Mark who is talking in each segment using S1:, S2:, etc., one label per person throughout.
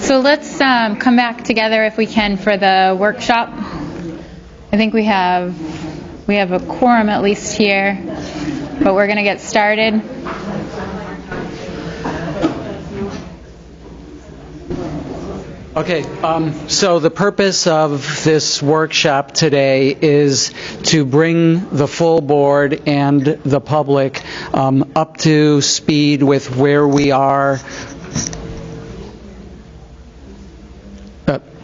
S1: So let's come back together if we can for the workshop. I think we have a quorum at least here, but we're going to get started.
S2: Okay, so the purpose of this workshop today is to bring the full board and the public up to speed with where we are.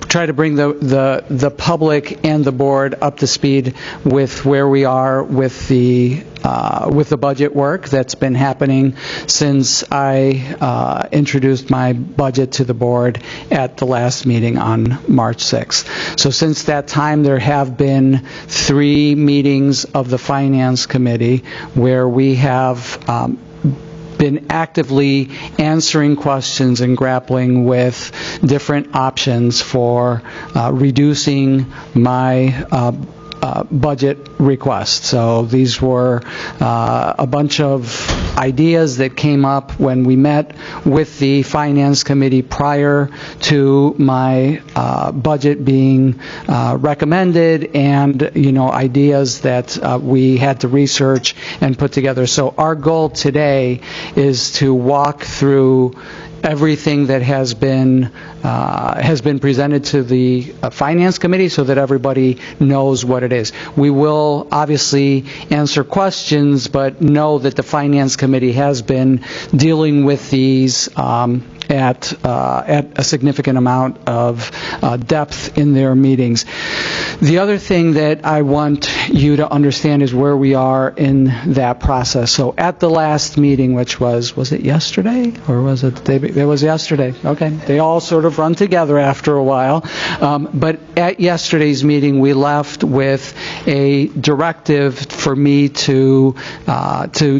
S2: Try to bring the public and the board up to speed with where we are with the budget work that's been happening since I introduced my budget to the board at the last meeting on March 6th. So since that time, there have been 3 meetings of the Finance Committee where we have been actively answering questions and grappling with different options for reducing my budget request. So these were a bunch of ideas that came up when we met with the Finance Committee prior to my budget being recommended, and ideas that we had to research and put together. So our goal today is to walk through everything that has been presented to the Finance Committee so that everybody knows what it is. We will obviously answer questions, but know that the Finance Committee has been dealing with these at a significant amount of depth in their meetings. The other thing that I want you to understand is where we are in that process. So at the last meeting, which was it yesterday or was it the day? It was yesterday. Okay, they all sort of run together after a while. But at yesterday's meeting, we left with a directive for me to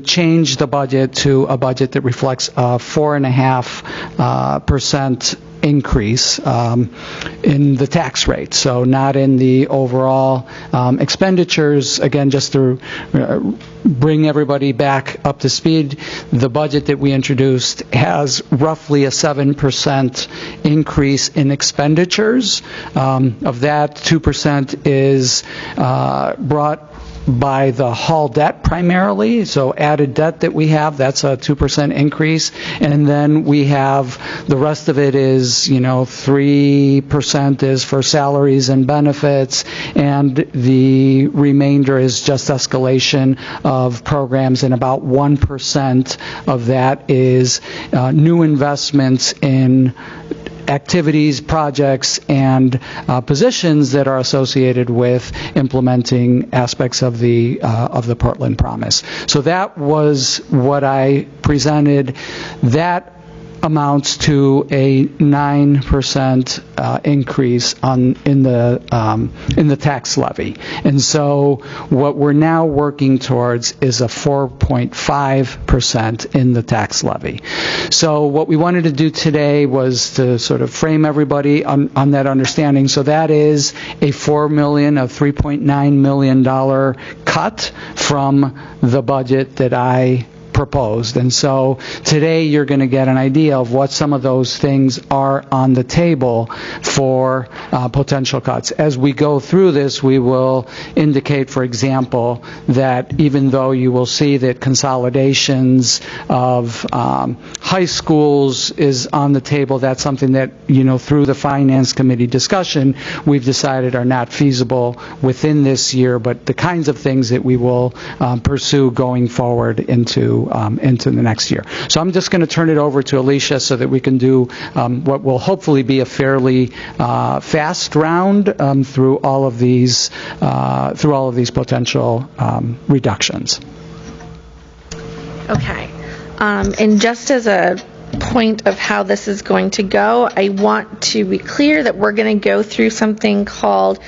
S2: change the budget to a budget that reflects a 4.5% increase in the tax rate. So not in the overall expenditures. Again, just to bring everybody back up to speed, the budget that we introduced has roughly a 7% increase in expenditures. Of that, 2% is brought by the Hall debt primarily, so added debt that we have, that's a 2% increase, and then we have the rest of it is 3% is for salaries and benefits, and the remainder is just escalation of programs, and about 1% of that is new investments in activities, projects, and positions that are associated with implementing aspects of the Portland Promise. So that was what I presented. That amounts to a 9% increase in the tax levy. And so what we're now working towards is a 4.5% in the tax levy. So what we wanted to do today was to sort of frame everybody on that understanding. So that is a $3.9 million cut from the budget that I proposed. And so today you're going to get an idea of what some of those things are on the table for potential cuts. As we go through this, we will indicate, for example, that even though you will see that consolidations of high schools is on the table, that's something that, through the Finance Committee discussion, we've decided are not feasible within this year, but the kinds of things that we will pursue going forward into the next year. So I'm just going to turn it over to Alicia so that we can do what will hopefully be a fairly fast round through all of these potential reductions.
S3: Okay, and just as a point of how this is going to go, I want to be clear that we're going to go through something called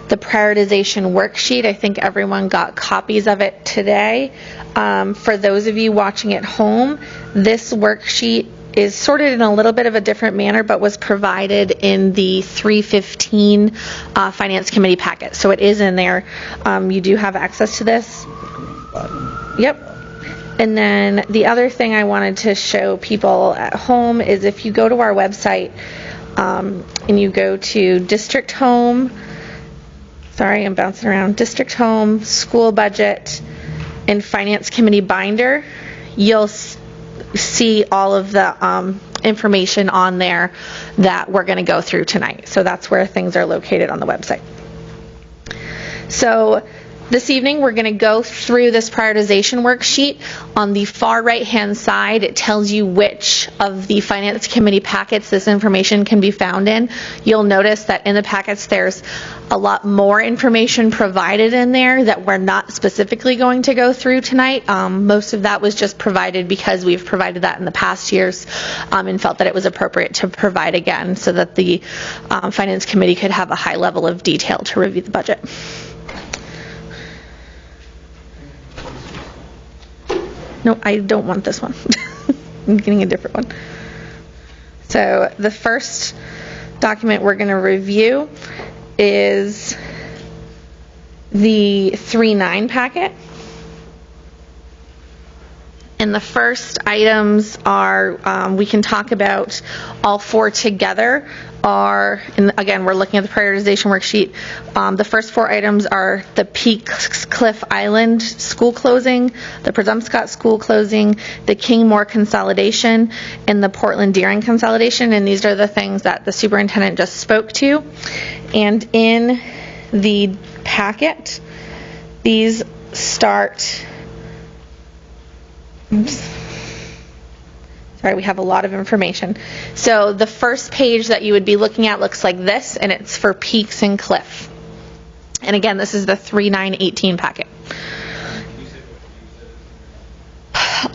S3: the Prioritization Worksheet. I think everyone got copies of it today. For those of you watching at home, this worksheet is sorted in a little bit of a different manner, but was provided in the 315 Finance Committee packet. So it is in there. You do have access to this. Yep. And then the other thing I wanted to show people at home is if you go to our website, and you go to district home, sorry, I'm bouncing around, district home, school budget, and finance committee binder, you'll see all of the information on there that we're going to go through tonight. So that's where things are located on the website. So this evening we're going to go through this prioritization worksheet. On the far right hand side it tells you which of the finance committee packets this information can be found in. You'll notice that in the packets there's a lot more information provided in there that we're not specifically going to go through tonight. Most of that was just provided because we've provided that in the past years and felt that it was appropriate to provide again so that the finance committee could have a high level of detail to review the budget. No, I don't want this one. I'm getting a different one. So the first document we're going to review is the 3-9 packet. And the first items are, we can talk about all four together, are, and again, we're looking at the prioritization worksheet. The first four items are the Peak Cliff Island school closing, the Presumpscot school closing, the Kingmore consolidation, and the Portland Deering consolidation. And these are the things that the superintendent just spoke to. And in the packet, these start... Sorry, we have a lot of information. So the first page that you would be looking at looks like this, and it's for Peaks and Cliff. And again, this is the 3-9-18 packet.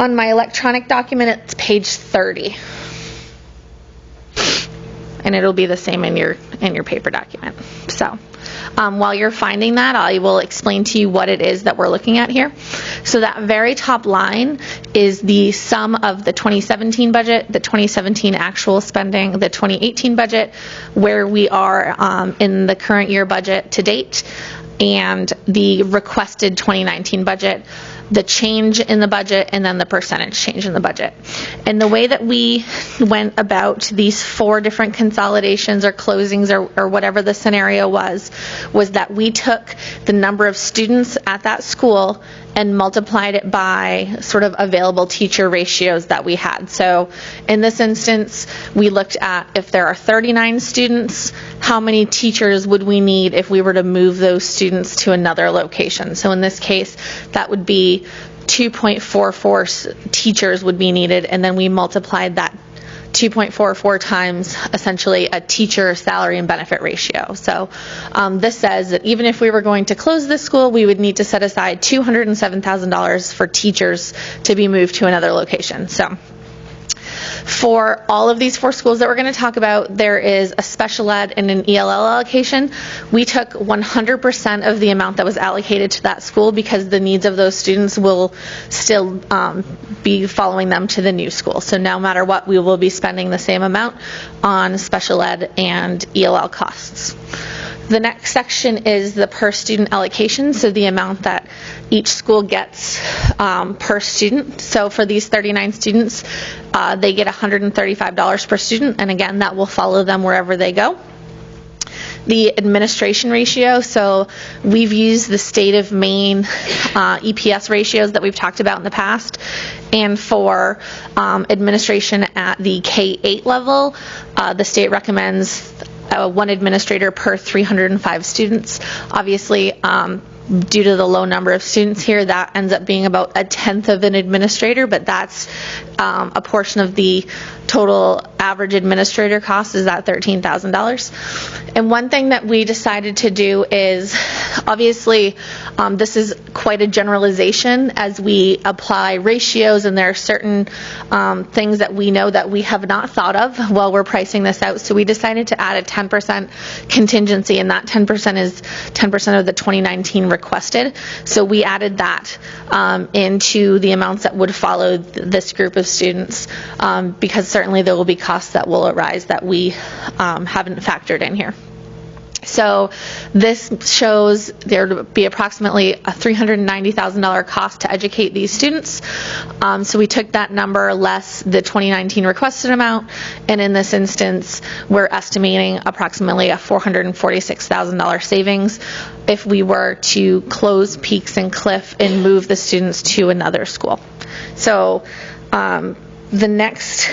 S3: On my electronic document, it's page 30. And it'll be the same in your paper document. So while you're finding that, I will explain to you what it is that we're looking at here. So that very top line is the sum of the 2017 budget, the 2017 actual spending, the 2018 budget, where we are in the current year budget to date, and the requested 2019 budget, the change in the budget, and then the percentage change in the budget. And the way that we went about these four different consolidations or closings or whatever the scenario was that we took the number of students at that school and multiplied it by sort of available teacher ratios that we had. So in this instance, we looked at if there are 39 students, how many teachers would we need if we were to move those students to another location? So in this case, that would be 2.44 teachers would be needed, and then we multiplied that 2.44 times essentially a teacher salary and benefit ratio. So this says that even if we were going to close this school, we would need to set aside $207,000 for teachers to be moved to another location. So for all of these four schools that we're going to talk about, there is a special ed and an ELL allocation. We took 100% of the amount that was allocated to that school because the needs of those students will still be following them to the new school. So no matter what, we will be spending the same amount on special ed and ELL costs. The next section is the per student allocation, so the amount that each school gets per student. So for these 39 students, they get $135 per student, and again, that will follow them wherever they go. The administration ratio, so we've used the state of Maine EPS ratios that we've talked about in the past, and for administration at the K-8 level, the state recommends one administrator per 305 students. Obviously, due to the low number of students here, that ends up being about a tenth of an administrator, but that's a portion of the total average administrator cost is that $13,000. And one thing that we decided to do is, obviously, this is quite a generalization as we apply ratios, and there are certain things that we know that we have not thought of while we're pricing this out. So we decided to add a 10% contingency, and that 10% is 10% of the 2019 requested. So we added that into the amounts that would follow this group of students, because certainly there will be costs that will arise that we haven't factored in here. So this shows there to be approximately a $390,000 cost to educate these students. So we took that number less the 2019 requested amount, and in this instance, we're estimating approximately a $446,000 savings if we were to close Peaks and Cliff and move the students to another school. So the next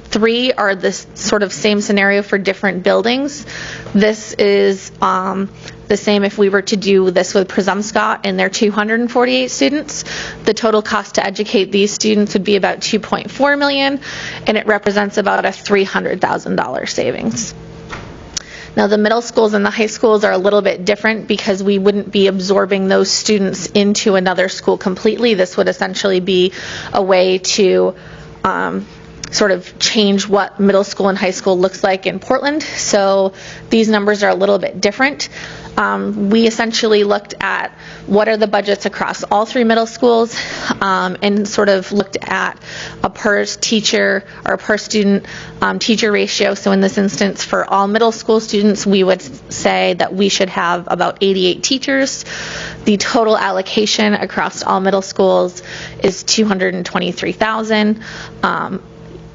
S3: three are this sort of same scenario for different buildings. This is the same if we were to do this with Presumpscot and their 248 students. The total cost to educate these students would be about $2.4 million, and it represents about a $300,000 savings. Now, the middle schools and the high schools are a little bit different because we wouldn't be absorbing those students into another school completely. This would essentially be a way to sort of change what middle school and high school looks like in Portland. So these numbers are a little bit different. We essentially looked at what are the budgets across all three middle schools and sort of looked at a per teacher or per student teacher ratio. So in this instance, for all middle school students, we would say that we should have about 88 teachers. The total allocation across all middle schools is $223,000.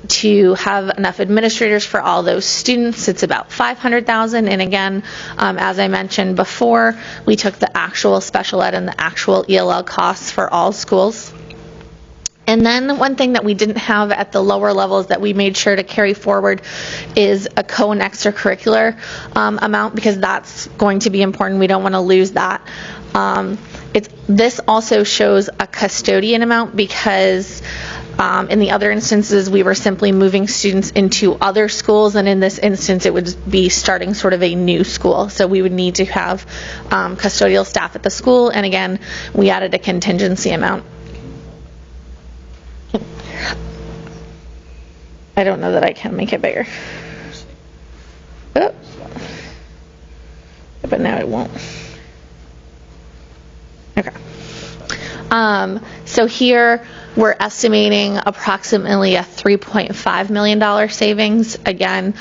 S3: To have enough administrators for all those students, it's about $500,000. And again, as I mentioned before, we took the actual special ed and the actual ELL costs for all schools. And then one thing that we didn't have at the lower levels that we made sure to carry forward is a co and extracurricular amount, because that's going to be important. We don't want to lose that. This also shows a custodian amount because in the other instances we were simply moving students into other schools, and in this instance it would be starting sort of a new school. So we would need to have custodial staff at the school, and again we added a contingency amount. I don't know that I can make it bigger. Oh. But now it won't. Okay. So here we're estimating approximately a $3.5 million savings. Again,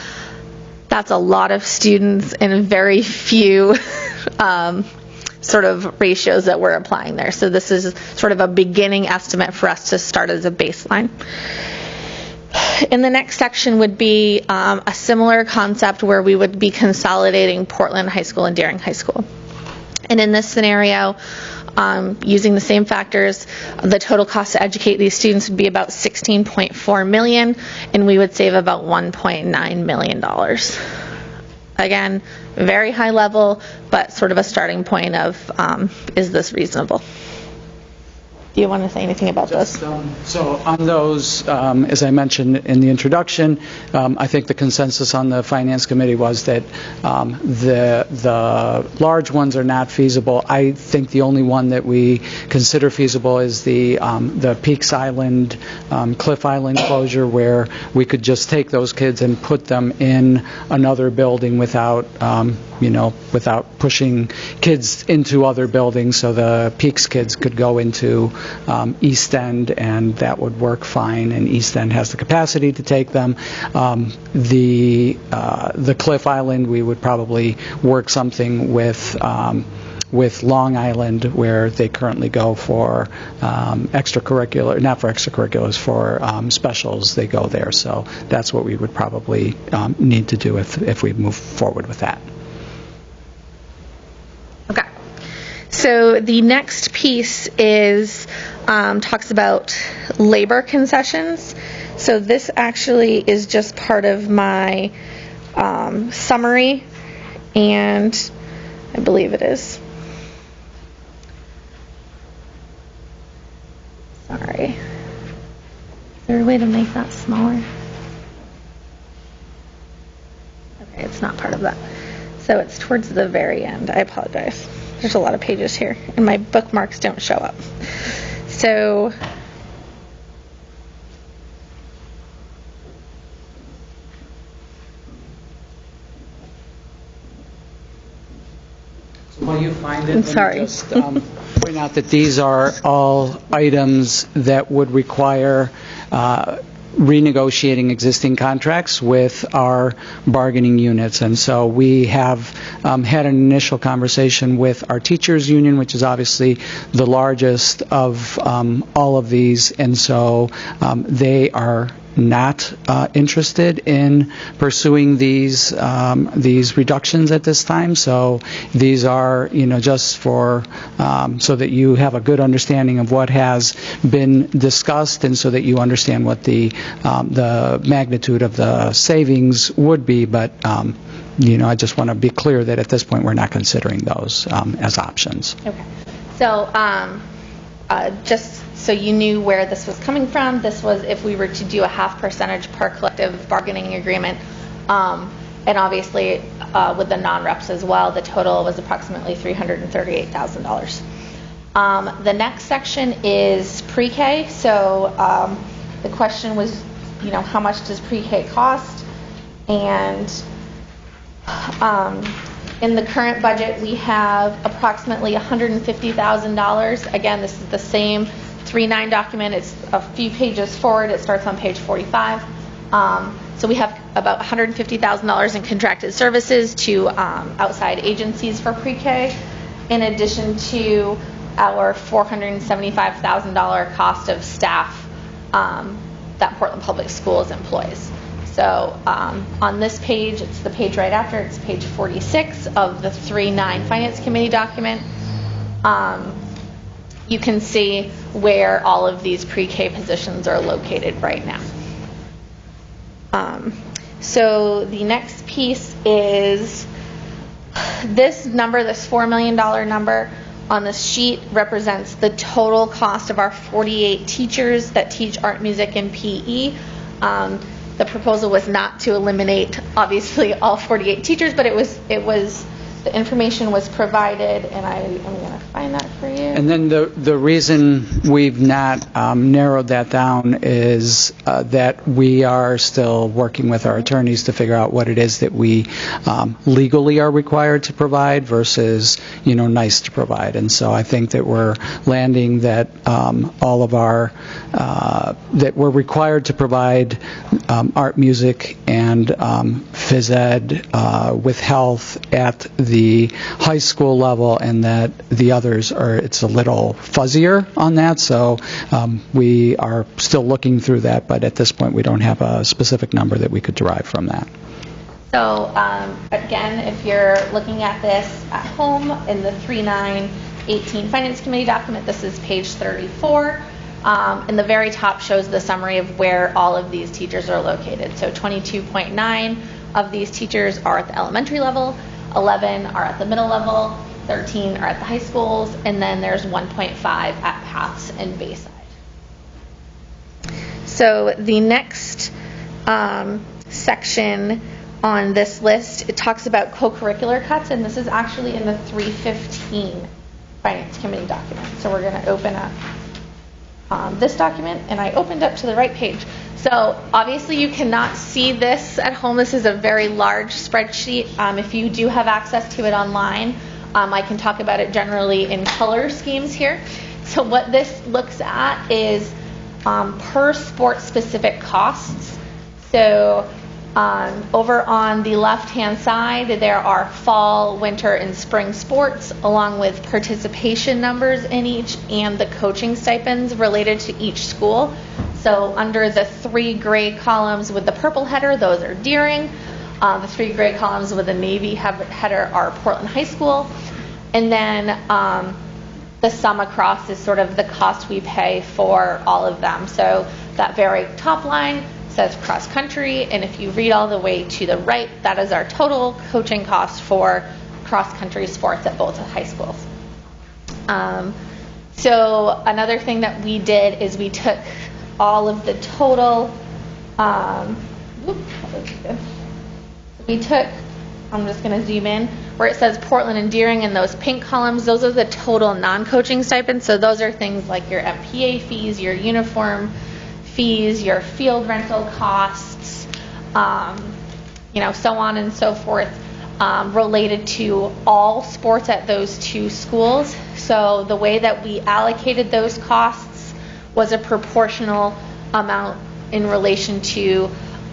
S3: that's a lot of students and very few sort of ratios that we're applying there. So this is sort of a beginning estimate for us to start as a baseline. In the next section would be a similar concept where we would be consolidating Portland High School and Deering High School. And in this scenario, using the same factors, the total cost to educate these students would be about $16.4 million, and we would save about $1.9 million. Again, very high level, but sort of a starting point of is this reasonable? Do you want to say anything about this?
S2: So on those, as I mentioned in the introduction, I think the consensus on the Finance Committee was that the large ones are not feasible. I think the only one that we consider feasible is the Peaks Island, Cliff Island closure, where we could just take those kids and put them in another building without, without pushing kids into other buildings, so the Peaks kids could go into East End, and that would work fine, and East End has the capacity to take them. The Cliff Island, we would probably work something with Long Island, where they currently go for extracurricular, not for extracurriculars, for specials, they go there. So that's what we would probably need to do if we move forward with that.
S3: Okay. So the next piece is talks about labor concessions. So this actually is just part of my summary, and I believe it is. Sorry. Is there a way to make that smaller? Okay, it's not part of that. So it's towards the very end. I apologize. There's a lot of pages here, and my bookmarks don't show up. So
S2: while you find it,
S3: I'm sorry.
S2: Just point out that these are all items that would require renegotiating existing contracts with our bargaining units. And so we have had an initial conversation with our teachers union, which is obviously the largest of all of these, and so they are not interested in pursuing these reductions at this time. So these are, just for so that you have a good understanding of what has been discussed, and so that you understand what the magnitude of the savings would be. But I just want to be clear that at this point we're not considering those as options.
S3: Okay. So just so you knew where this was coming from, this was if we were to do a 0.5% per collective bargaining agreement, and obviously with the non-reps as well, the total was approximately $338,000. The next section is PreK. So the question was, how much does PreK cost? And in the current budget, we have approximately $150,000. Again, this is the same 3-9 document. It's a few pages forward. It starts on page 45. So we have about $150,000 in contracted services to outside agencies for PreK, in addition to our $475,000 cost of staff that Portland Public Schools employs. So on this page, it's the page right after, it's page 46 of the 3-9 Finance Committee document. You can see where all of these PreK positions are located right now. So the next piece is this number, this $4 million number on this sheet represents the total cost of our 48 teachers that teach art, music, and PE. The proposal was not to eliminate, obviously, all 48 teachers, but it was the information was provided, and I'm going to find that for you.
S2: And then the reason we've not narrowed that down is that we are still working with our attorneys to figure out what it is that we legally are required to provide versus, nice to provide. And so I think that we're landing that all of our, that we're required to provide art, music, and phys ed with health at the high school level, and that the others it's a little fuzzier on that. So we are still looking through that, but at this point we don't have a specific number that we could derive from that.
S3: So again, if you're looking at this at home in the 3-9-18 Finance Committee document, this is page 34. And the very top shows the summary of where all of these teachers are located. So 22.9 of these teachers are at the elementary level, 11 are at the middle level, 13 are at the high schools, and then there's 1.5 at Paths and Bayside. So the next section on this list, it talks about co-curricular cuts, and this is actually in the 315 Finance Committee document. So we're going to open up this document, and I opened up to the right page. So obviously you cannot see this at home. This is a very large spreadsheet. If you do have access to it online, I can talk about it generally in color schemes here. So what this looks at is per sport specific costs. So over on the left-hand side, there are fall, winter, and spring sports, along with participation numbers in each and the coaching stipends related to each school. So under the 3 gray columns with the purple header, those are Deering. The 3 gray columns with the navy header are Portland High School. And then the sum across is sort of the cost we pay for all of them. So that very top line says cross country, and if you read all the way to the right, that is our total coaching cost for cross country sports at both high schools. So another thing that we did is we took all of the total, I'm just going to zoom in, where it says Portland and Deering in those pink columns, those are the total non-coaching stipends. So those are things like your MPA fees, your uniform fees, your field rental costs, so on and so forth, related to all sports at those 2 schools. So the way that we allocated those costs was a proportional amount in relation to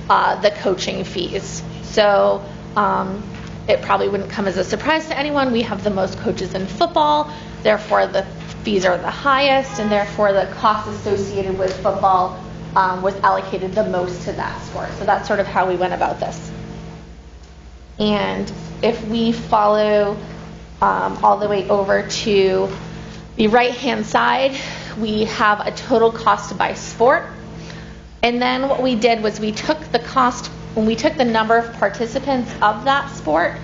S3: the coaching fees. So it probably wouldn't come as a surprise to anyone. We have the most coaches in football, therefore the fees are the highest, and therefore the cost associated with football was allocated the most to that sport. So that's sort of how we went about this. And if we follow all the way over to the right-hand side, we have a total cost by sport. And then what we did was we took the cost, when we took the number of participants of that sport,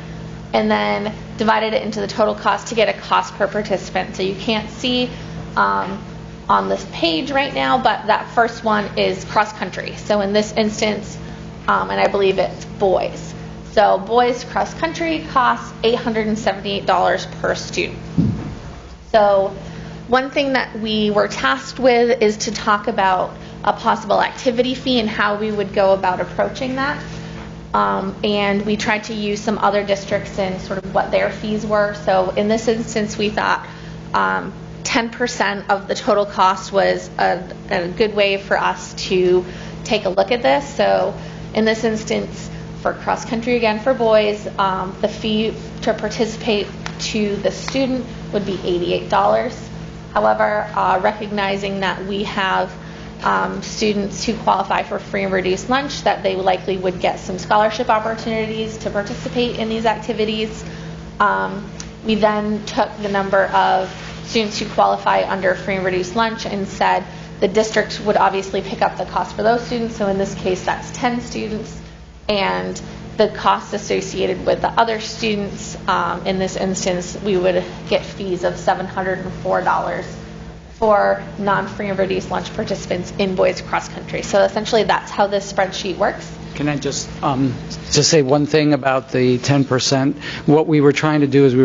S3: and then divided it into the total cost to get a cost per participant. So you can't see on this page right now, but that first one is cross country. So in this instance, and I believe it's boys. So boys cross country costs $878 per student. So one thing that we were tasked with is to talk about a possible activity fee and how we would go about approaching that. And we tried to use some other districts and sort of what their fees were. So in this instance, we thought 10% of the total cost was a good way for us to take a look at this. So in this instance, for cross country, again for boys, the fee to participate to the student would be $88. However, recognizing that we have students who qualify for free and reduced lunch, that they likely would get some scholarship opportunities to participate in these activities. We then took the number of students who qualify under free and reduced lunch and said the district would obviously pick up the cost for those students. So in this case, that's 10 students. And the costs associated with the other students, in this instance, we would get fees of $704 for non-free and reduced lunch participants in boys cross country. So essentially that's how this spreadsheet works.
S2: Can I just say one thing about the 10%? What we were trying to do is we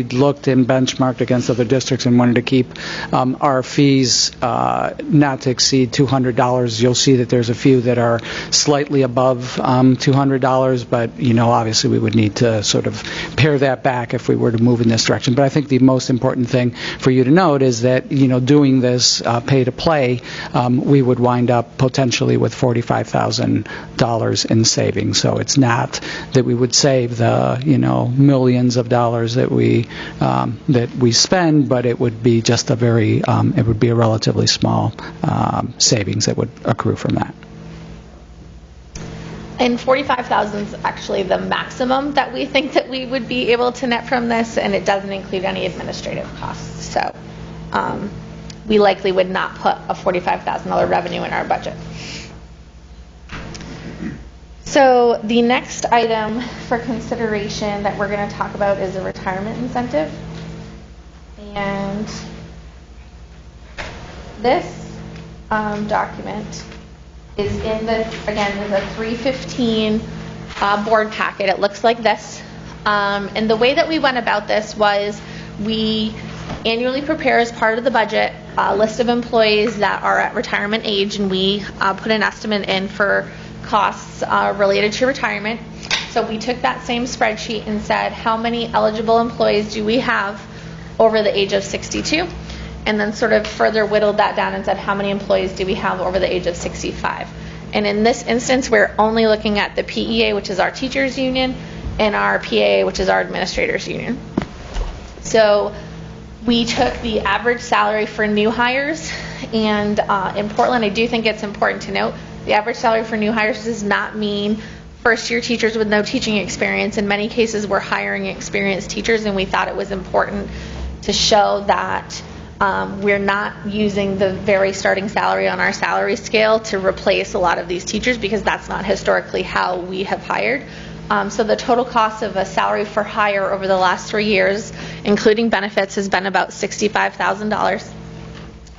S2: looked and benchmarked against other districts and wanted to keep our fees not to exceed $200. You'll see that there's a few that are slightly above $200, but obviously we would need to sort of pare that back if we were to move in this direction. But I think the most important thing for you to note is that doing this pay to play, we would wind up potentially with $45,000 in savings. So it's not that we would save the millions of dollars that we spend, but it would be just a relatively small savings that would accrue from that.
S3: And $45,000 is actually the maximum that we think that we would be able to net from this, and it doesn't include any administrative costs. So we likely would not put a $45,000 revenue in our budget. So the next item for consideration that we're going to talk about is a retirement incentive. And this document is in the 315 board packet. It looks like this. And the way that we went about this was we annually prepare as part of the budget a list of employees that are at retirement age, and we put an estimate in for costs related to retirement. So we took that same spreadsheet and said, how many eligible employees do we have over the age of 62? And then sort of further whittled that down and said, how many employees do we have over the age of 65? And in this instance, we're only looking at the PEA, which is our teachers union, and our PAA, which is our administrators union. So we took the average salary for new hires, and in Portland, I do think it's important to note, the average salary for new hires does not mean first-year teachers with no teaching experience. In many cases, we're hiring experienced teachers, and we thought it was important to show that we're not using the very starting salary on our salary scale to replace a lot of these teachers, because that's not historically how we have hired. So the total cost of a salary for hire over the last 3 years, including benefits, has been about $65,000.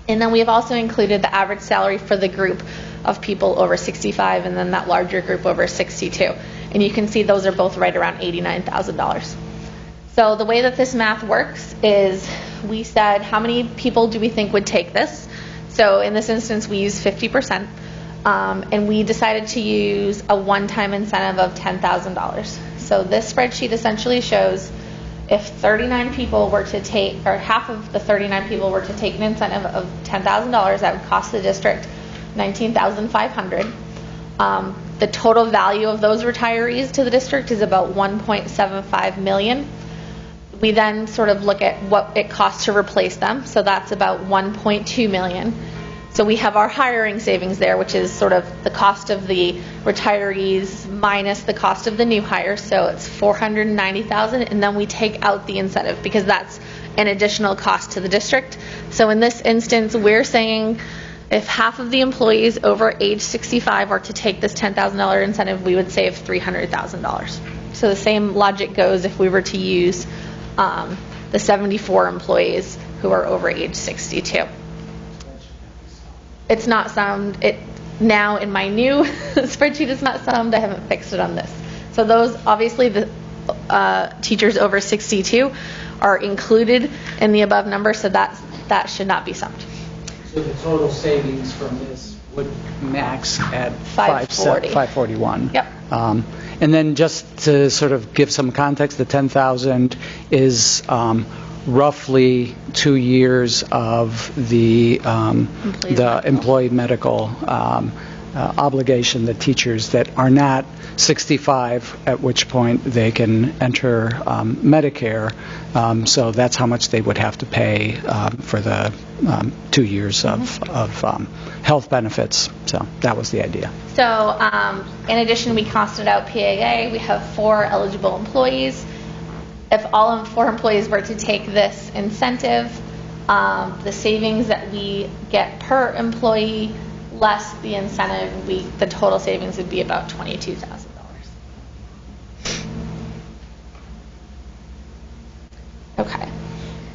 S3: And then we have also included the average salary for the group of people over 65, and then that larger group over 62. And you can see those are both right around $89,000. So the way that this math works is we said, how many people do we think would take this? So in this instance, we use 50%. And we decided to use a one-time incentive of $10,000. So this spreadsheet essentially shows if 39 people were to take, or half of the 39 people were to take an incentive of $10,000, that would cost the district $19,500. The total value of those retirees to the district is about $1.75 million. We then sort of look at what it costs to replace them, so that's about $1.2 million. So we have our hiring savings there, which is sort of the cost of the retirees minus the cost of the new hires, so it's $490,000, and then we take out the incentive because that's an additional cost to the district. So in this instance, we're saying if half of the employees over age 65 are to take this $10,000 incentive, we would save $300,000. So the same logic goes if we were to use the 74 employees who are over age 62. It's not summed. It now in my new spreadsheet is not summed. I haven't fixed it on this. So those, obviously the teachers over 62 are included in the above number, so that should not be summed.
S2: So the total savings from this would max at
S3: 540.
S2: 541.
S3: Yep.
S2: And then just to sort of give some context, the 10,000 is roughly 2 years of the employee medical obligation, the teachers that are not 65, at which point they can enter Medicare. So that's how much they would have to pay for the 2 years of health benefits. So that was the idea.
S3: So in addition, we costed out PAA. We have 4 eligible employees. If all 4 employees were to take this incentive, the savings that we get per employee less the incentive, the total savings would be about $22,000. Okay.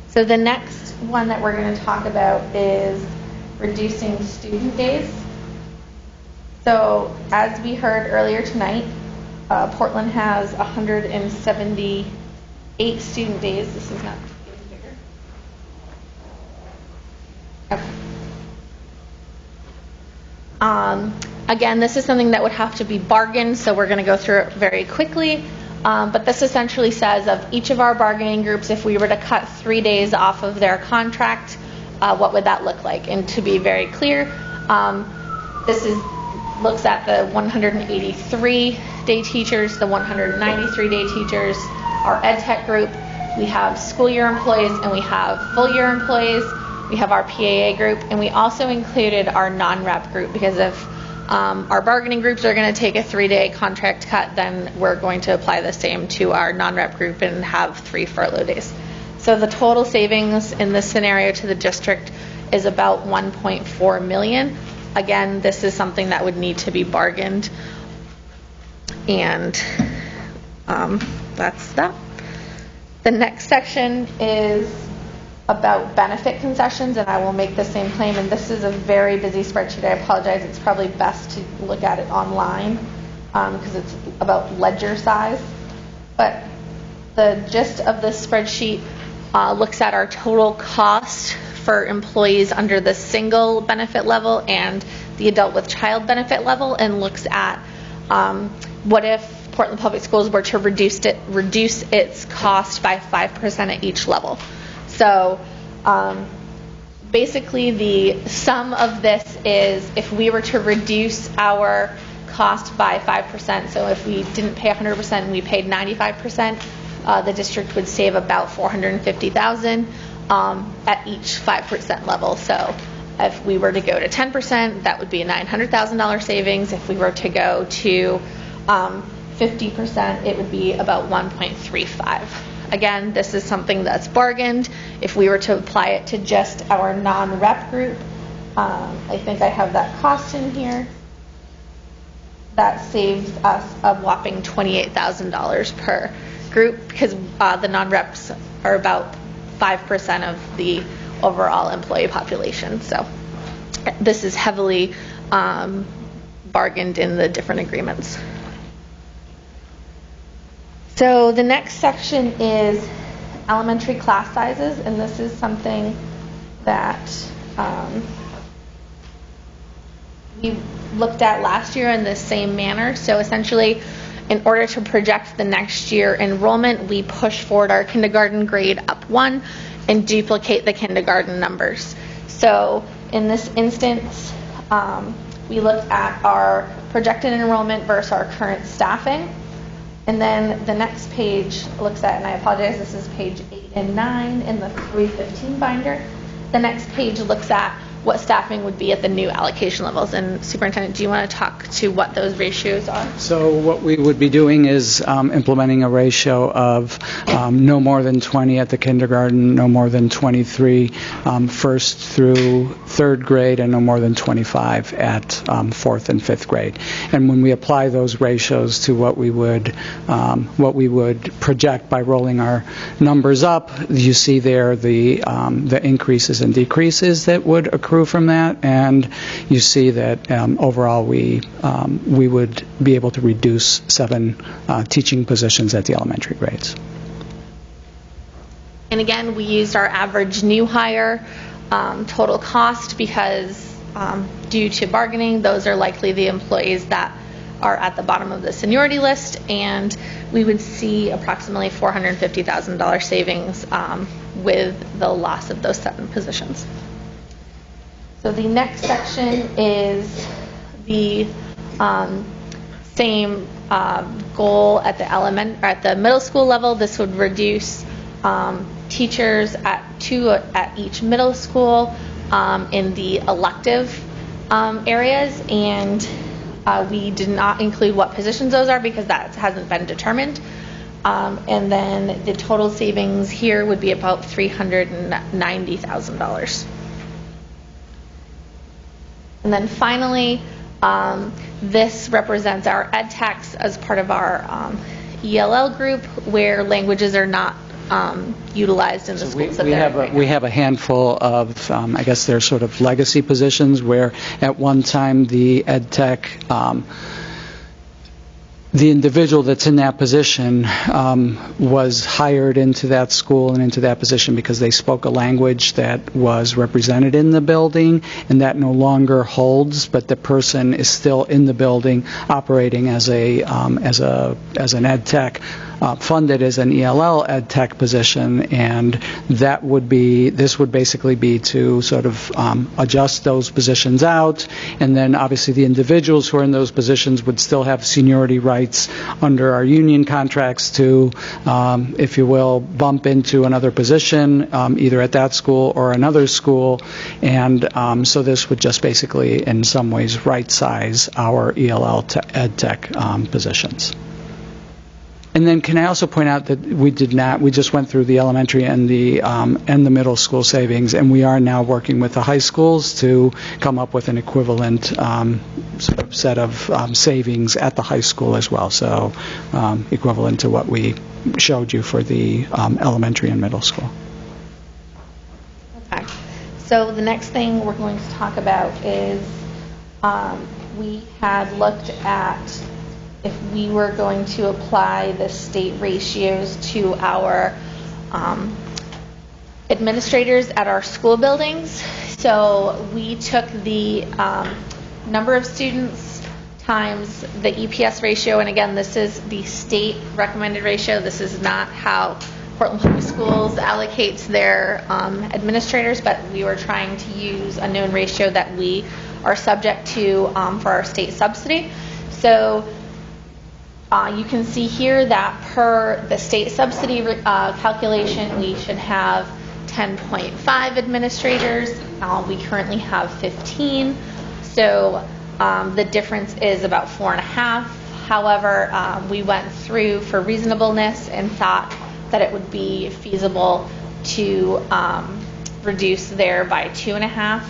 S3: So the next one that we're going to talk about is reducing student days. So as we heard earlier tonight, Portland has 178 student days. This is not getting bigger. Okay. Again, this is something that would have to be bargained, so we're going to go through it very quickly. But this essentially says of each of our bargaining groups, if we were to cut 3 days off of their contract, what would that look like? And to be very clear, this looks at the 183-day teachers, the 193-day teachers, our ed tech group. We have school year employees and we have full year employees. We have our PAA group, and we also included our non-rep group because if our bargaining groups are going to take a 3-day contract cut, then we're going to apply the same to our non-rep group and have 3 furlough days. So the total savings in this scenario to the district is about $1.4 million. Again, this is something that would need to be bargained, and that's that. The next section is about benefit concessions, and I will make the same claim, and this is a very busy spreadsheet. I apologize. It's probably best to look at it online because it's about ledger size. But the gist of this spreadsheet looks at our total cost for employees under the single benefit level and the adult with child benefit level, and looks at what if Portland Public Schools were to reduce its cost by 5% at each level. So basically the sum of this is if we were to reduce our cost by 5%, so if we didn't pay 100% and we paid 95%, the district would save about $450,000 at each 5% level. So if we were to go to 10%, that would be a $900,000 savings. If we were to go to 50%, it would be about 1.35. Again, this is something that's bargained. If we were to apply it to just our non-rep group, I think I have that cost in here. That saves us a whopping $28,000 per group because the non-reps are about 5% of the overall employee population. So this is heavily bargained in the different agreements. So the next section is elementary class sizes, and this is something that we looked at last year in the same manner. So essentially, in order to project the next year enrollment, we push forward our kindergarten grade up 1 and duplicate the kindergarten numbers. So in this instance, we looked at our projected enrollment versus our current staffing. And then the next page looks at, and I apologize, this is page 8 and 9 in the 315 binder. The next page looks at what staffing would be at the new allocation levels. And Superintendent, do you want to talk to what those ratios are?
S2: So what we would be doing is implementing a ratio of no more than 20 at the kindergarten, no more than 23 first through third grade, and no more than 25 at fourth and fifth grade. And when we apply those ratios to what we would project by rolling our numbers up, you see there the increases and decreases that would accrue from that, and you see that overall we would be able to reduce 7 teaching positions at the elementary grades.
S3: And again, we used our average new hire total cost because due to bargaining, those are likely the employees that are at the bottom of the seniority list, and we would see approximately $450,000 savings with the loss of those 7 positions. So the next section is the same goal at the middle school level. This would reduce teachers at 2 at each middle school in the elective areas, and we did not include what positions those are because that hasn't been determined. And then the total savings here would be about $390,000. And then finally, this represents our ed techs as part of our ELL group, where languages are not utilized in the schools that they're in right now.
S2: We have a handful of, I guess they're sort of legacy positions where at one time the ed tech, the individual that's in that position was hired into that school and into that position because they spoke a language that was represented in the building, and that no longer holds, but the person is still in the building operating as an ed tech, funded as an ELL ed tech position, and this would basically be to sort of adjust those positions out, and then obviously the individuals who are in those positions would still have seniority rights under our union contracts to, if you will, bump into another position, either at that school or another school, and so this would just basically in some ways right-size our ELL ed tech positions. And then can I also point out that we just went through the elementary and the middle school savings, and we are now working with the high schools to come up with an equivalent sort of set of savings at the high school as well, so equivalent to what we showed you for the elementary and middle school.
S3: Okay. So the next thing we're going to talk about is we had looked at if we were going to apply the state ratios to our administrators at our school buildings. So we took the number of students times the EPS ratio, and again, this is the state recommended ratio. This is not how Portland Public Schools allocates their administrators, but we were trying to use a known ratio that we are subject to for our state subsidy. So you can see here that per the state subsidy calculation, we should have 10.5 administrators. We currently have 15. So the difference is about 4.5. However, we went through for reasonableness and thought that it would be feasible to reduce there by 2.5.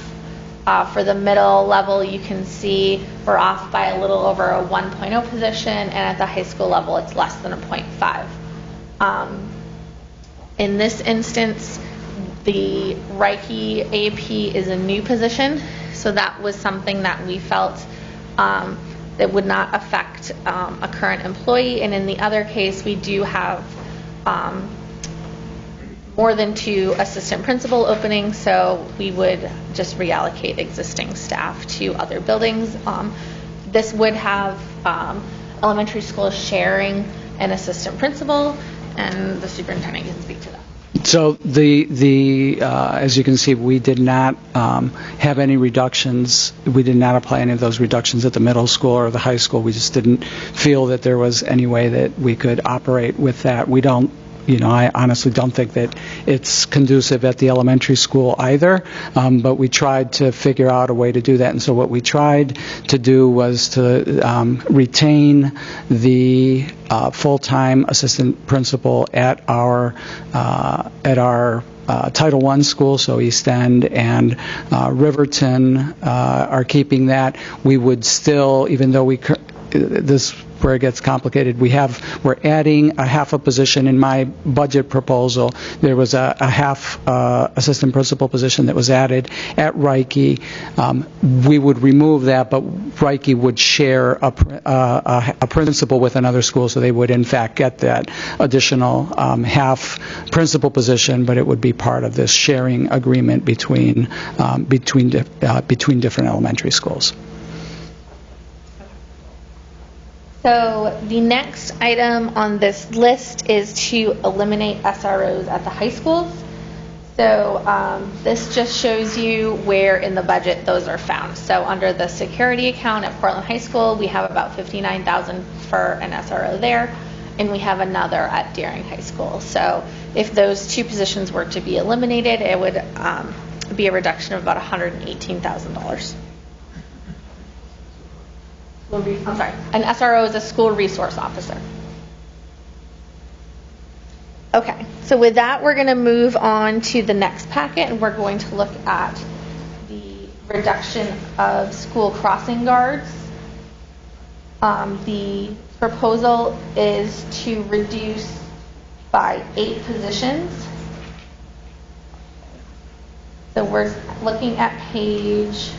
S3: For the middle level, you can see we're off by a little over a 1.0 position, and at the high school level, it's less than a 0.5. In this instance, the Reiki AP is a new position, so that was something that we felt that would not affect a current employee. And in the other case, we do have more than 2 assistant principal openings, so we would just reallocate existing staff to other buildings. This would have elementary schools sharing an assistant principal, and the superintendent can speak to that.
S2: So as you can see, we did not have any reductions. We did not apply any of those reductions at the middle school or the high school. We just didn't feel that there was any way that we could operate with that. We don't, I honestly don't think that it's conducive at the elementary school either, but we tried to figure out a way to do that. And so what we tried to do was to retain the full-time assistant principal at our Title I school, so East End and Riverton are keeping that. We would still, even though this where it gets complicated, we're adding a half a position in my budget proposal. There was a half assistant principal position that was added at Reiki. We would remove that, but Reiki would share a principal with another school, so they would in fact get that additional half principal position, but it would be part of this sharing agreement between different elementary schools.
S3: So the next item on this list is to eliminate SROs at the high schools. So this just shows you where in the budget those are found. So under the security account at Portland High School, we have about $59,000 for an SRO there, and we have another at Deering High School. So if those two positions were to be eliminated, it would be a reduction of about $118,000. I'm sorry, an SRO is a school resource officer. Okay, so with that, we're going to move on to the next packet, and we're going to look at the reduction of school crossing guards. The proposal is to reduce by 8 positions. So we're looking at page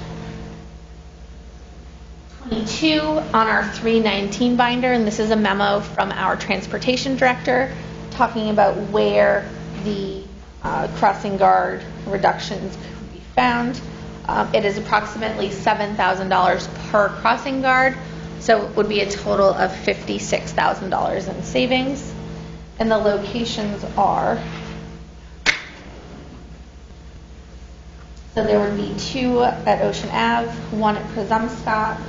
S3: 22 on our 319 binder, and this is a memo from our transportation director talking about where the crossing guard reductions could be found. It is approximately $7,000 per crossing guard, so it would be a total of $56,000 in savings. And the locations are, so there would be 2 at Ocean Ave, 1 at Presumpscot.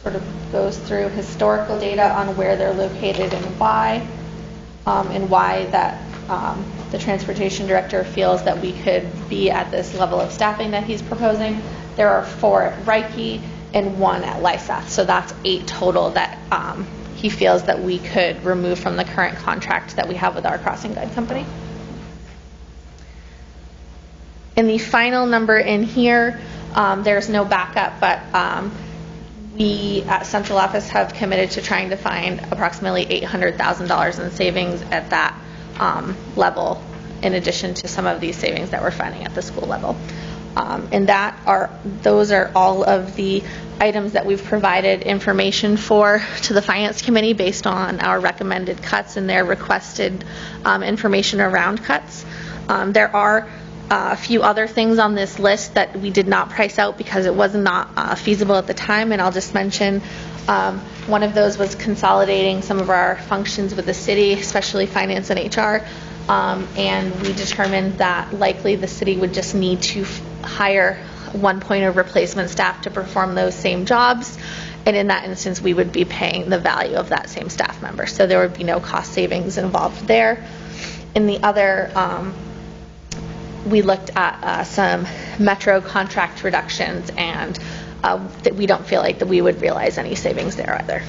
S3: Sort of goes through historical data on where they're located and why that the transportation director feels that we could be at this level of staffing that he's proposing. There are 4 at Reiki and 1 at Lyseth, so that's 8 total that he feels that we could remove from the current contract that we have with our crossing guide company. In the final number in here, there's no backup, but we at central office have committed to trying to find approximately $800,000 in savings at that level, in addition to some of these savings that we're finding at the school level. And those are all of the items that we've provided information for to the Finance Committee based on our recommended cuts and their requested information around cuts. There are a few other things on this list that we did not price out because it was not feasible at the time, and I'll just mention one of those was consolidating some of our functions with the city, especially finance and HR, and we determined that likely the city would just need to hire 1 point of replacement staff to perform those same jobs, and in that instance we would be paying the value of that same staff member, so there would be no cost savings involved there. In the other we looked at some metro contract reductions, and that we don't feel like that we would realize any savings there either.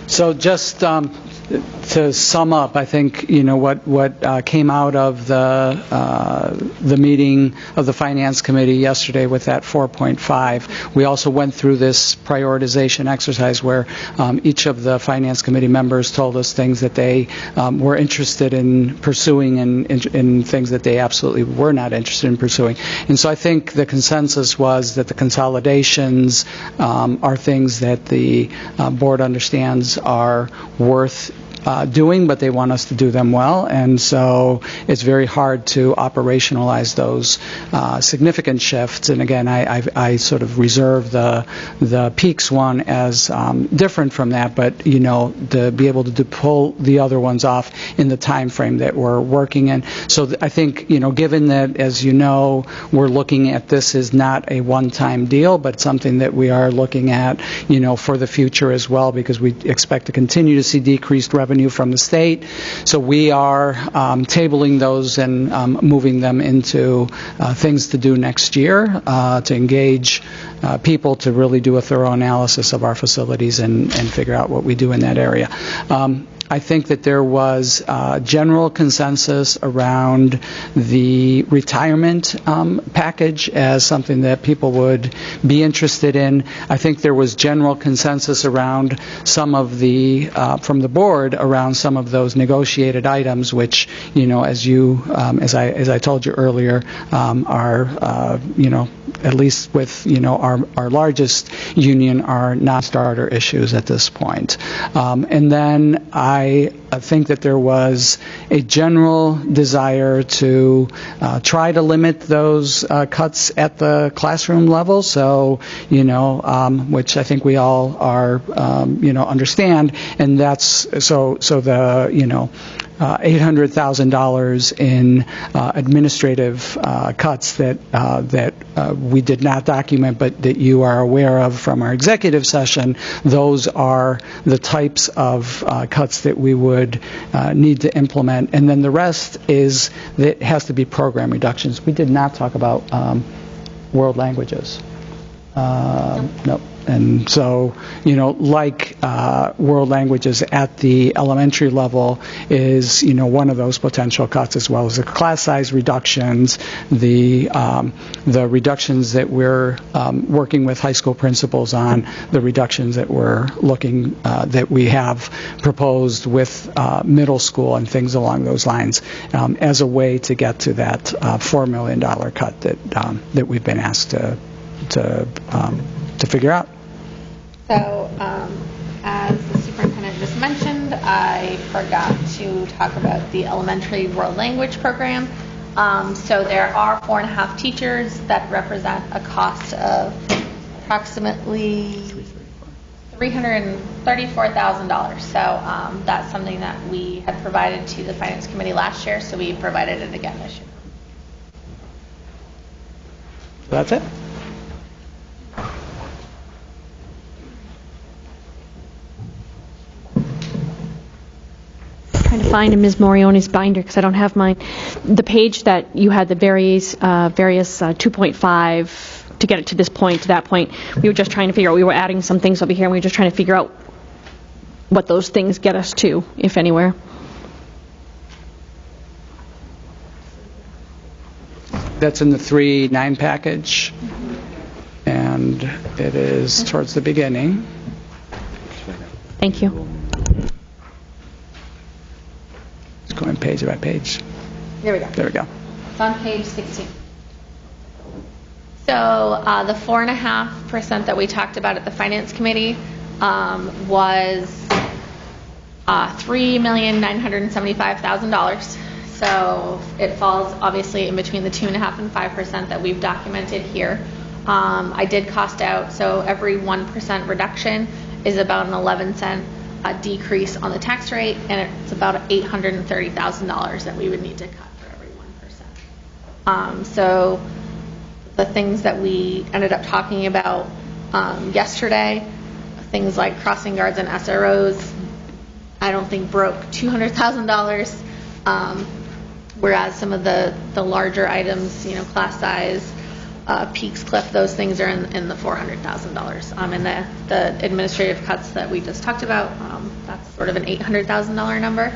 S2: So just to sum up, I think what came out of the meeting of the Finance Committee yesterday with that 4.5. We also went through this prioritization exercise where each of the Finance Committee members told us things that they were interested in pursuing and things that they absolutely were not interested in pursuing. And so I think the consensus was that the consolidations are things that the board understands are worth doing, but they want us to do them well, and so it's very hard to operationalize those significant shifts. And again, I sort of reserve the peaks one as different from that, but to be able to pull the other ones off in the time frame that we're working in. So I think given that, as we're looking at this as not a one-time deal, but something that we are looking at for the future as well, because we expect to continue to see decreased revenue from the state. So we are tabling those and moving them into things to do next year, to engage people to really do a thorough analysis of our facilities and figure out what we do in that area. I think that there was general consensus around the retirement package as something that people would be interested in. I think there was general consensus around some of the, from the board, around some of those negotiated items, which, as I told you earlier, are, at least with, our largest union, are non-starter issues at this point. And then I think that there was a general desire to try to limit those cuts at the classroom level. So, which I think we all are, understand, and that's so the $800,000 in administrative cuts that we did not document, but that you are aware of from our executive session. Those are the types of cuts that we would need to implement, and then the rest is that has to be program reductions. We did not talk about world languages. Nope. And so, like world languages at the elementary level is, one of those potential cuts, as well as the class size reductions, the reductions that we're working with high school principals on, the reductions that we're looking, that we have proposed with middle school and things along those lines, as a way to get to that $4 million cut that we've been asked to figure out.
S3: So, as the superintendent just mentioned, I forgot to talk about the elementary world language program. So there are 4.5 teachers that represent a cost of approximately $334,000. So that's something that we had provided to the Finance Committee last year, so we provided it again this year.
S2: That's it.
S4: Trying to find Ms. Morione's binder because I don't have mine. The page that you had the various 2.5 to get it to this point, to that point. We were just trying to figure out. We were adding some things over here, and we were just trying to figure out what those things get us to, if anywhere.
S2: That's in the 3.9 package, and it is towards the beginning.
S4: Thank you.
S2: Going page by page.
S3: There we go.
S2: There we go.
S3: It's on page 16. So the 4.5% that we talked about at the Finance Committee was $3,975,000. So it falls obviously in between the 2.5% and 5% that we've documented here. I did cost out, so every 1% reduction is about an 11-cent decrease on the tax rate, and it's about $830,000 that we would need to cut for every 1%. So the things that we ended up talking about yesterday, things like crossing guards and SROs, I don't think broke $200,000, whereas some of the larger items, class size, Peaks Cliff, those things are in the $400,000. And the administrative cuts that we just talked about, that's sort of an $800,000 number.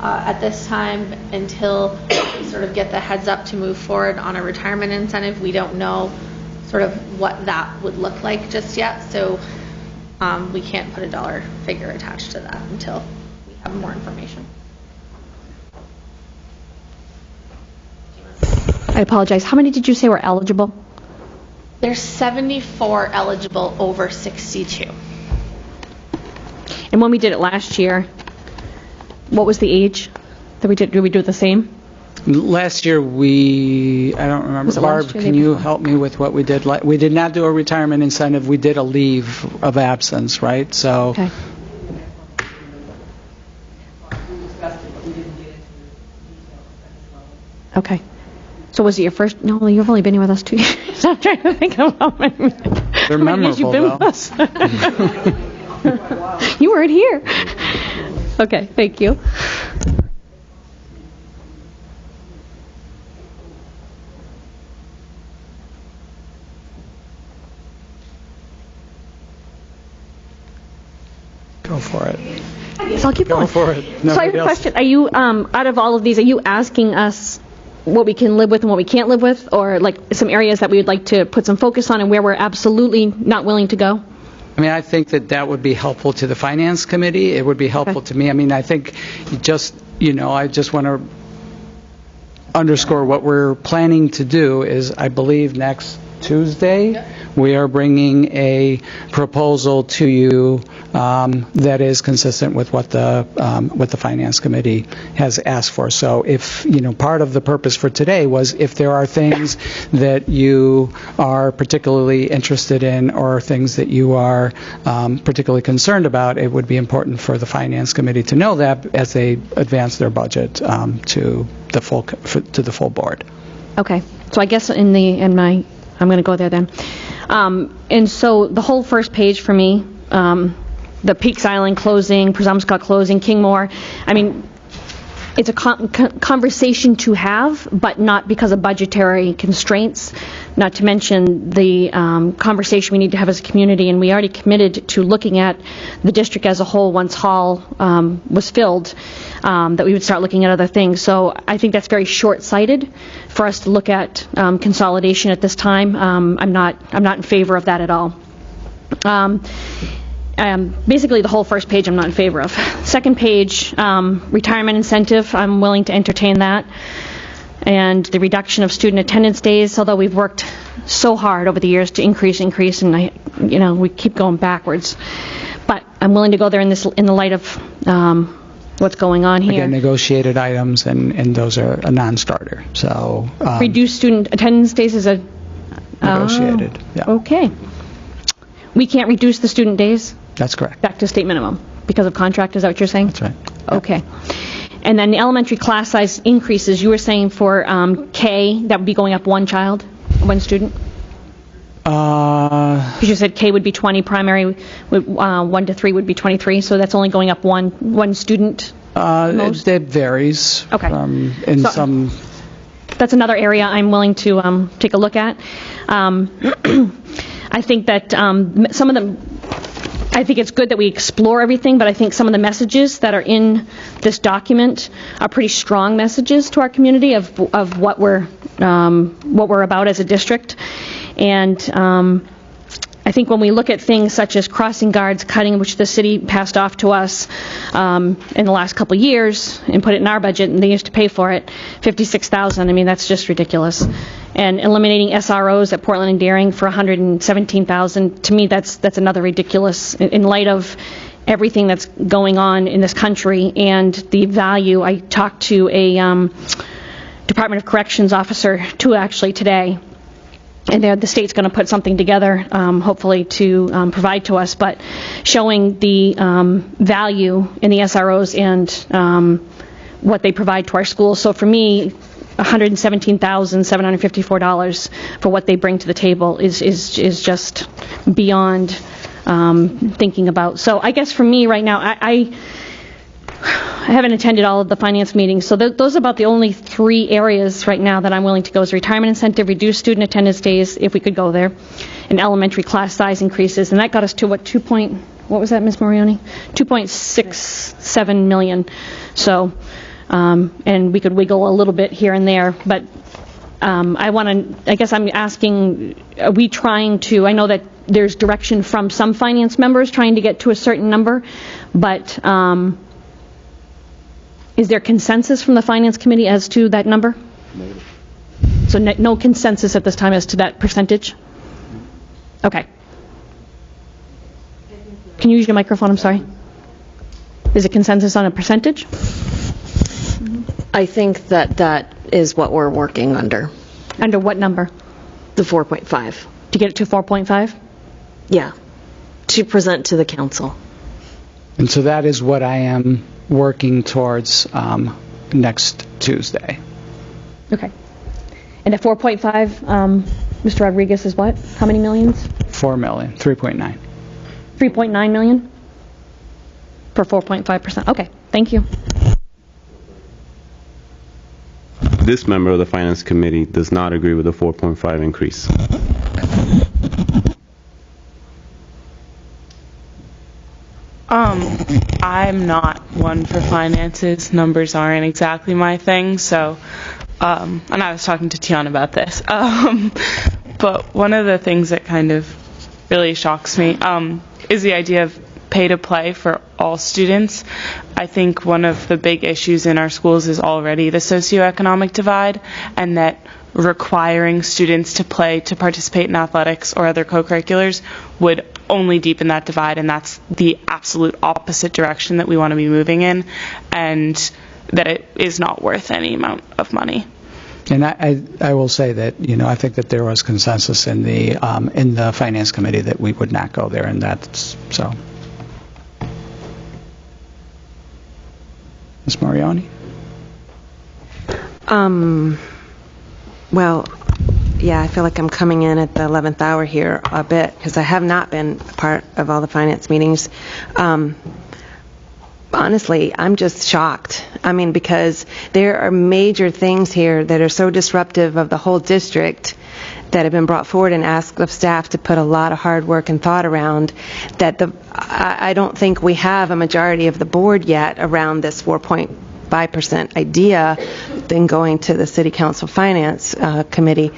S3: At this time, until we sort of get the heads up to move forward on a retirement incentive, we don't know sort of what that would look like just yet. So we can't put a dollar figure attached to that until we have more information.
S4: I apologize. How many did you say were eligible?
S3: There's 74 eligible over 62.
S4: And when we did it last year, what was the age that we did? Did we do the same?
S2: Last year, I don't remember.
S4: Was it
S2: Barb,
S4: last year,
S2: can
S4: the
S2: you help me with what we did? We did not do a retirement incentive. We did a leave of absence, right? So,
S4: Okay. Okay. So was it your first? No, you've only been here with us 2 years. I'm trying to think of how many years you've been with us. You weren't here. Okay, thank you.
S2: go for it.
S4: So I'll keep going.
S2: Go for it.
S4: So I have a question. Are you, out of all of these, are you asking us what we can live with and what we can't live with, or like some areas that we would like to put some focus on and where we're absolutely not willing to go?
S2: I mean, I think that would be helpful to the Finance Committee. It would be helpful to me. I mean, I think I just want to underscore what we're planning to do is, I believe, next Tuesday, we are bringing a proposal to you that is consistent with what the Finance Committee has asked for. So if, part of the purpose for today was if there are things that you are particularly interested in or things that you are particularly concerned about, it would be important for the Finance Committee to know that as they advance their budget to the full board.
S4: Okay. So I guess I'm going to go there then. And so the whole first page for me, the Peaks Island closing, Presumpscot closing, Kingmore, I mean, it's a conversation to have, but not because of budgetary constraints, not to mention the conversation we need to have as a community, and we already committed to looking at the district as a whole once Hall was filled, that we would start looking at other things. So I think that's very short-sighted for us to look at consolidation at this time. I'm not in favor of that at all. Basically, the whole first page I'm not in favor of. Second page, retirement incentive, I'm willing to entertain that. And the reduction of student attendance days, although we've worked so hard over the years to increase, and we keep going backwards. But I'm willing to go there in the light of what's going on here.
S2: Again, negotiated items, and those are a non-starter. So
S4: reduced student attendance days is a
S2: negotiated. Yeah.
S4: Okay. We can't reduce the student days?
S2: That's correct.
S4: Back to state minimum because of contract, is that what you're saying?
S2: That's right.
S4: Okay. And then the elementary class size increases, you were saying for K, that would be going up one child, one student? Because you said K would be 20, primary 1 to 3 would be 23, so that's only going up one student?
S2: It varies.
S4: Okay.
S2: Some.
S4: That's another area I'm willing to take a look at. I think that some of them, I think it's good that we explore everything, but I think some of the messages that are in this document are pretty strong messages to our community of what we're about as a district. And I think when we look at things such as crossing guards cutting, which the city passed off to us in the last couple of years and put it in our budget, and they used to pay for it, $56,000. I mean, that's just ridiculous. And eliminating SROs at Portland and Deering for $117,000, to me, that's another ridiculous in light of everything that's going on in this country and the value. I talked to a Department of Corrections officer actually today. And the state's going to put something together, hopefully, to provide to us, but showing the value in the SROs and what they provide to our schools. So for me, $117,754 for what they bring to the table is just beyond thinking about. So I guess for me right now, I haven't attended all of the finance meetings, so those are about the only 3 areas right now that I'm willing to go is retirement incentive, reduced student attendance days, if we could go there, and elementary class size increases. And that got us to what was that, Ms. Morioni? 2.67 million. So, and we could wiggle a little bit here and there, but I guess I'm asking, are we trying to, I know that there's direction from some finance members trying to get to a certain number, but is there consensus from the Finance Committee as to that number? Negative. So no consensus at this time as to that percentage? Okay. Can you use your microphone? I'm sorry. Is it consensus on a percentage?
S5: I think that is what we're working under,
S4: Under what number?
S5: the 4.5.
S4: To get it to 4.5?
S5: Yeah, to present to the council.
S2: And so that is what I am working towards next Tuesday.
S4: Okay. And at 4.5, Mr. Rodriguez is what? How many millions?
S2: 4 million, 3.9.
S4: 3.9 million? For 4.5%. Okay, thank you.
S6: This member of the Finance Committee does not agree with the 4.5 increase.
S7: I'm not one for finances. Numbers aren't exactly my thing, so, and I was talking to Tiana about this. But one of the things that kind of really shocks me is the idea of pay to play for all students. I think one of the big issues in our schools is already the socioeconomic divide, and that requiring students to participate in athletics or other co-curriculars would only deepen that divide, and that's the absolute opposite direction that we want to be moving in, and that it is not worth any amount of money.
S2: And I will say that, I think that there was consensus in the Finance Committee that we would not go there, and that's so. Ms. Mariani?
S8: Well, yeah, I feel like I'm coming in at the 11th hour here a bit because I have not been a part of all the finance meetings. Honestly, I'm just shocked. I mean, because there are major things here that are so disruptive of the whole district that have been brought forward and asked of staff to put a lot of hard work and thought around that I don't think we have a majority of the board yet around this 4.5% idea than going to the City Council Finance Committee.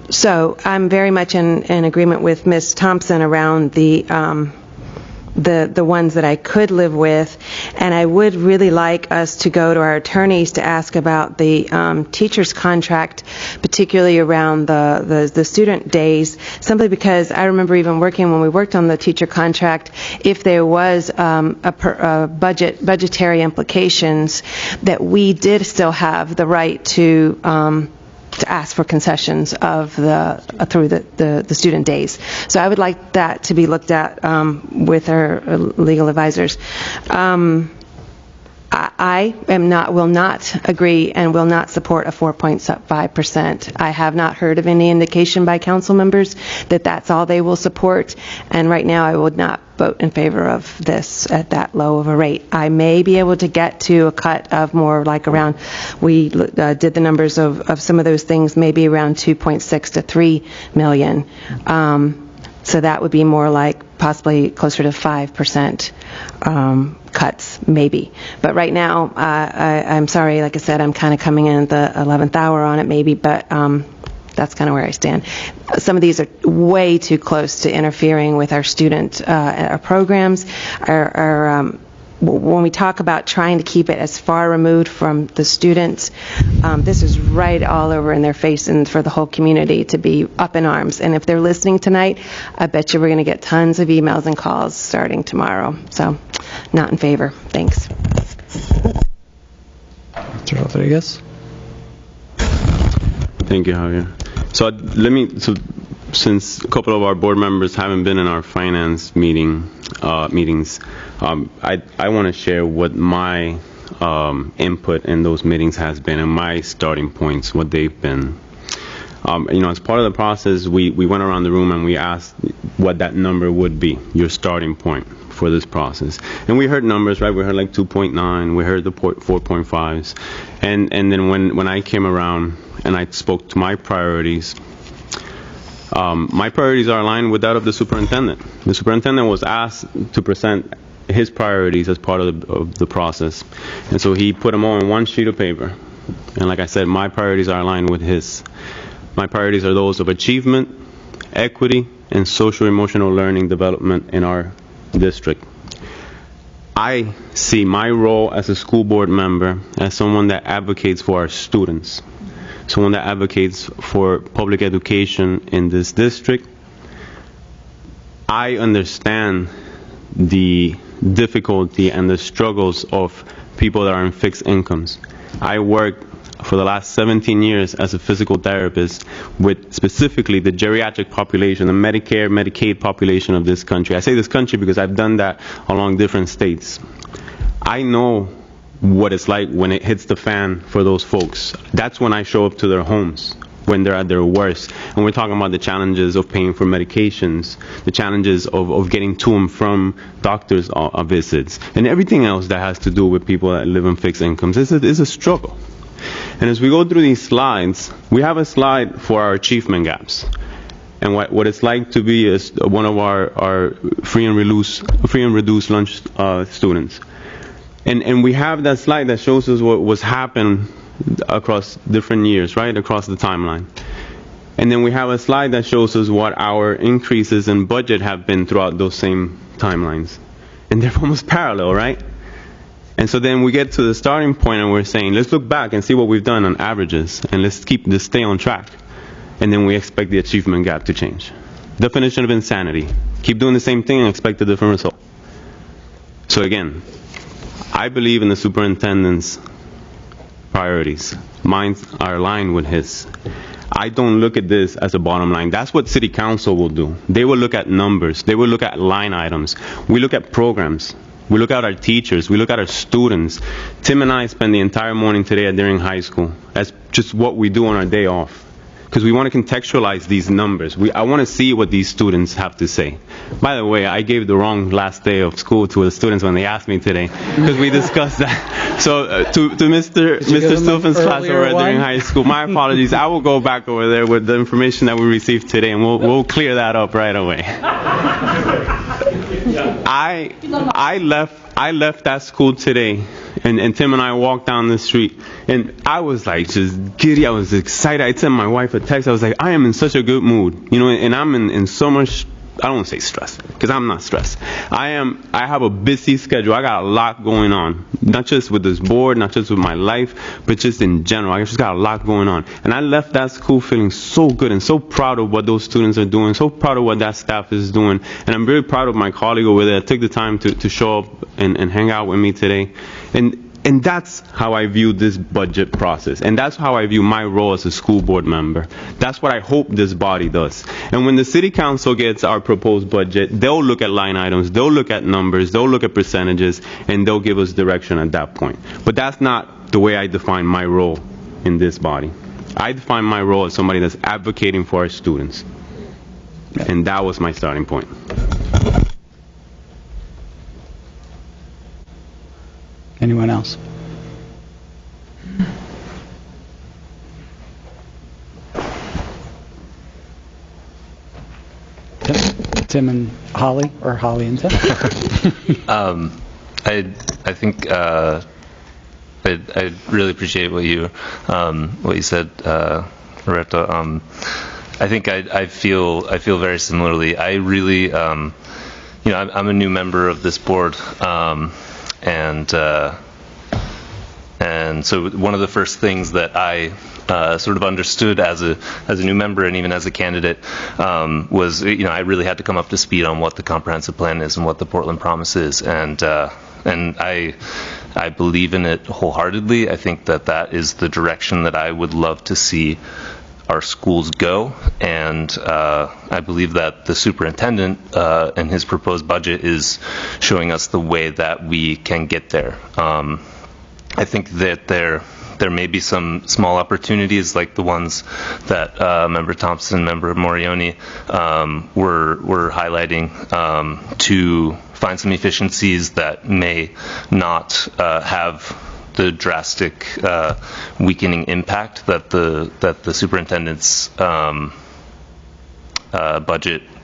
S8: So I'm very much in agreement with Ms. Thompson around the ones that I could live with, and I would really like us to go to our attorneys to ask about the teacher's contract, particularly around the student days, simply because I remember even working when we worked on the teacher contract, if there was budgetary implications, that we did still have the right to ask for concessions of through the student days. So I would like that to be looked at with our legal advisors. I will not agree and will not support a 4.5%. I have not heard of any indication by council members that that's all they will support, and right now I would not vote in favor of this at that low of a rate. I may be able to get to a cut of more like around, we did the numbers of some of those things, maybe around 2.6 to 3 million. So that would be more like possibly closer to 5% cuts, maybe. But right now, I'm sorry, like I said, I'm kind of coming in at the 11th hour on it maybe, but that's kind of where I stand. Some of these are way too close to interfering with our student our programs. When we talk about trying to keep it as far removed from the students, this is right all over in their face and for the whole community to be up in arms. And if they're listening tonight, I bet you we're going to get tons of emails and calls starting tomorrow. So, not in favor. Thanks.
S2: Mr. Rodriguez?
S6: Thank you, Javier. So since a couple of our board members haven't been in our finance meetings, I want to share what my input in those meetings has been and my starting points, what they've been. As part of the process, we went around the room and we asked what that number would be, your starting point for this process. And we heard numbers, right? We heard like 2.9, we heard the 4.5s. And then when I came around and I spoke to my priorities are aligned with that of the superintendent. The superintendent was asked to present his priorities as part of the process. And so he put them all on one sheet of paper. And like I said, my priorities are aligned with his. My priorities are those of achievement, equity, and social-emotional learning development in our district. I see my role as a school board member as someone that advocates for our students, someone that advocates for public education in this district. I understand the difficulty and the struggles of people that are in fixed incomes. I worked for the last 17 years as a physical therapist with specifically the geriatric population, the Medicare, Medicaid population of this country. I say this country because I've done that along different states. I know what it's like when it hits the fan for those folks. That's when I show up to their homes, when they're at their worst. And we're talking about the challenges of paying for medications, the challenges of getting to and from doctor's visits, and everything else that has to do with people that live on fixed incomes. It's a struggle. And as we go through these slides, we have a slide for our achievement gaps and what it's like to be one of our free and reduced lunch students. And we have that slide that shows us what was happened across different years, right, across the timeline. And then we have a slide that shows us what our increases in budget have been throughout those same timelines. And they're almost parallel, right? And so then we get to the starting point and we're saying, let's look back and see what we've done on averages, and let's stay on track. And then we expect the achievement gap to change. Definition of insanity. Keep doing the same thing and expect a different result. So again, I believe in the superintendent's priorities. Mine are aligned with his. I don't look at this as a bottom line. That's what City Council will do. They will look at numbers. They will look at line items. We look at programs. We look at our teachers. We look at our students. Tim and I spend the entire morning today at Deering High School. That's just what we do on our day off. Because we want to contextualize these numbers. I want to see what these students have to say. By the way, I gave the wrong last day of school to the students when they asked me today, because we discussed that. So to Mr. Stuffin's class over at Deering High School, my apologies. I will go back over there with the information that we received today, and we'll clear that up right away. I left that school today, and Tim and I walked down the street, and I was like just giddy. I was excited. I sent my wife a text. I was like, I am in such a good mood, you know, and I'm in so much, I don't want to say stress, because I'm not stressed. I have a busy schedule. I got a lot going on, not just with this board, not just with my life, but just in general. I just got a lot going on. And I left that school feeling so good and so proud of what those students are doing, so proud of what that staff is doing. And I'm very proud of my colleague over there that took the time to show up and hang out with me today. And that's how I view this budget process. And that's how I view my role as a school board member. That's what I hope this body does. And when the City Council gets our proposed budget, they'll look at line items, they'll look at numbers, they'll look at percentages, and they'll give us direction at that point. But that's not the way I define my role in this body. I define my role as somebody that's advocating for our students. And that was my starting point.
S2: Anyone else? Tim and Holly, or Holly and Tim?
S9: I think I really appreciate what you said, Roberto. I think I feel very similarly. I really, I'm a new member of this board. And so one of the first things that I sort of understood as a new member and even as a candidate was, I really had to come up to speed on what the comprehensive plan is and what the Portland Promise is, and I believe in it wholeheartedly. I think that is the direction that I would love to see our schools go, and I believe that the superintendent and his proposed budget is showing us the way that we can get there. I think that there may be some small opportunities like the ones that Member Thompson, Member Morioni were highlighting to find some efficiencies that may not have the drastic weakening impact that the superintendent's budget,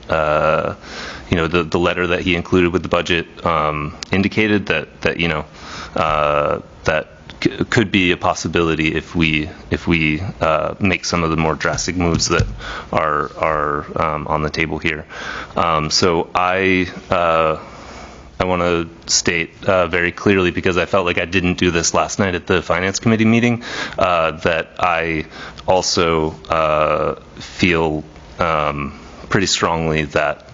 S9: the letter that he included with the budget indicated that could be a possibility if we make some of the more drastic moves that are on the table here. So I want to state very clearly, because I felt like I didn't do this last night at the Finance Committee meeting, that I also feel pretty strongly that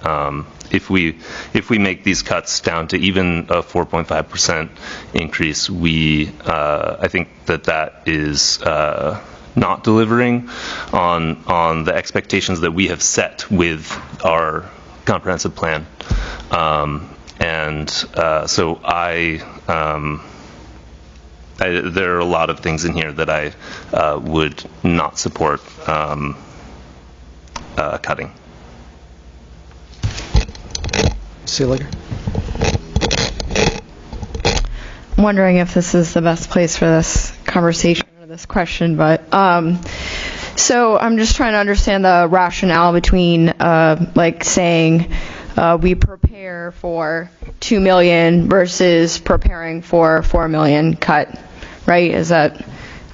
S9: if we make these cuts down to even a 4.5% increase, I think that is not delivering on the expectations that we have set with our comprehensive plan. So there are a lot of things in here that I would not support cutting.
S2: Seeliger?
S10: I'm wondering if this is the best place for this conversation or this question, but so I'm just trying to understand the rationale between saying we prepare for $2 million versus preparing for $4 million cut, right?